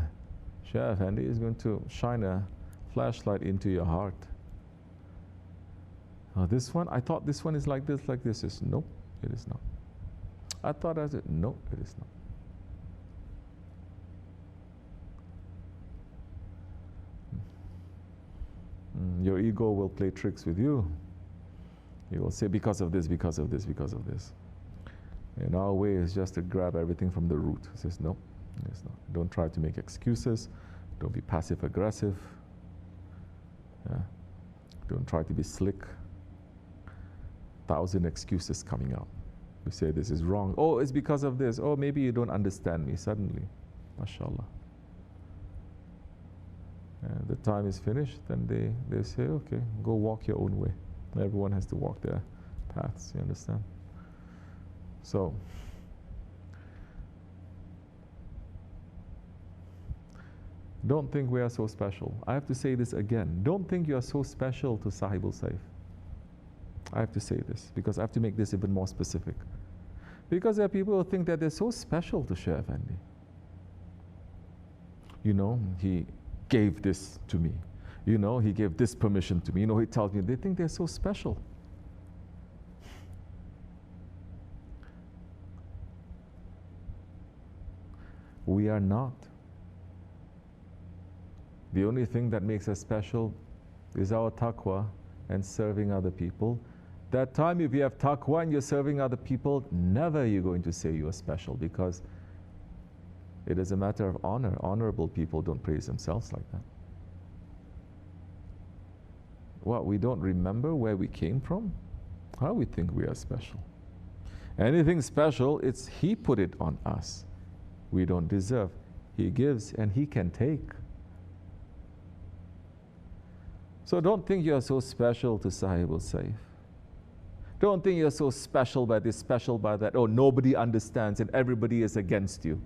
Effendi is going to shine a flashlight into your heart. This one, I thought this one is like this, like this. Is nope, it is not. I thought I said, no, it is not. Your ego will play tricks with you. You will say, because of this, because of this, because of this. And our way is just to grab everything from the root. It says, no, it's not. Don't try to make excuses. Don't be passive aggressive. Yeah. Don't try to be slick. 1,000 excuses coming out. You say this is wrong. Oh, it's because of this. Oh, maybe you don't understand me suddenly. MashaAllah. And the time is finished, then they say, okay, go walk your own way. Everyone has to walk their paths, you understand? So, don't think we are so special. I have to say this again. Don't think you are so special to Sahibul Saif. I have to say this because I have to make this even more specific. Because there are people who think that they're so special to Shaykh Effendi. You know, he gave this to me. You know, he gave this permission to me. You know, he tells me, they think they're so special. We are not. The only thing that makes us special is our taqwa and serving other people. That time, if you have taqwa and you're serving other people, never you're going to say you are special, because it is a matter of honor. Honorable people don't praise themselves like that. What, we don't remember where we came from? How we think we are special? Anything special, it's He put it on us. We don't deserve. He gives and He can take. So don't think you are so special to Sahibul Saif. Don't think you're so special by this, special by that. Oh, nobody understands and everybody is against you.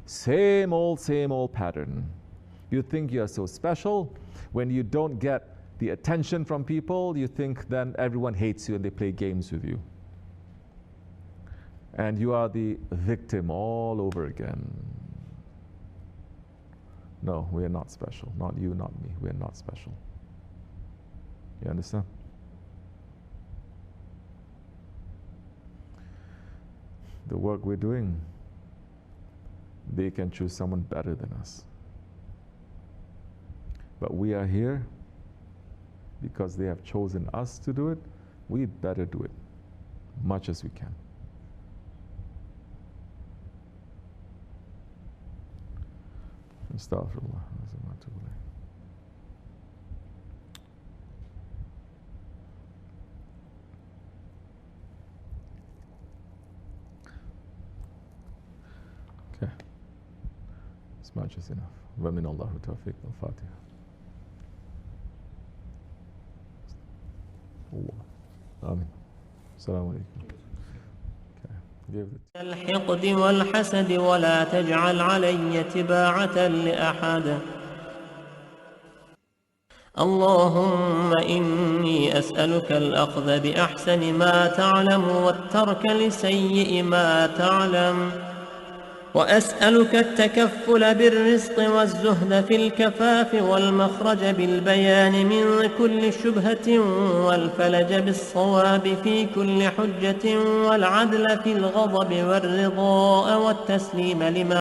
Same old pattern. You think you're so special. When you don't get the attention from people, you think then everyone hates you and they play games with you. And you are the victim all over again. No, we are not special. Not you, not me. We are not special. You understand? The work we're doing, they can choose someone better than us. But we are here because they have chosen us to do it. We better do it much as we can. Astaghfirullah. Okay. As much as enough. Wa min Allahu tawfiq al-Fatiha. Amin. Assalamu alaikum. الحقد والحسد ولا تجعل علي تباعة لأحد. اللهم إني أسألك الأخذ بأحسن ما تعلم والترك لسيء ما تعلم، وأسألك التكفل بالرزق والزهد في الكفاف والمخرج بالبيان من كل شبهة والفلج بالصواب في كل حجة والعدل في الغضب والرضاء والتسليم لما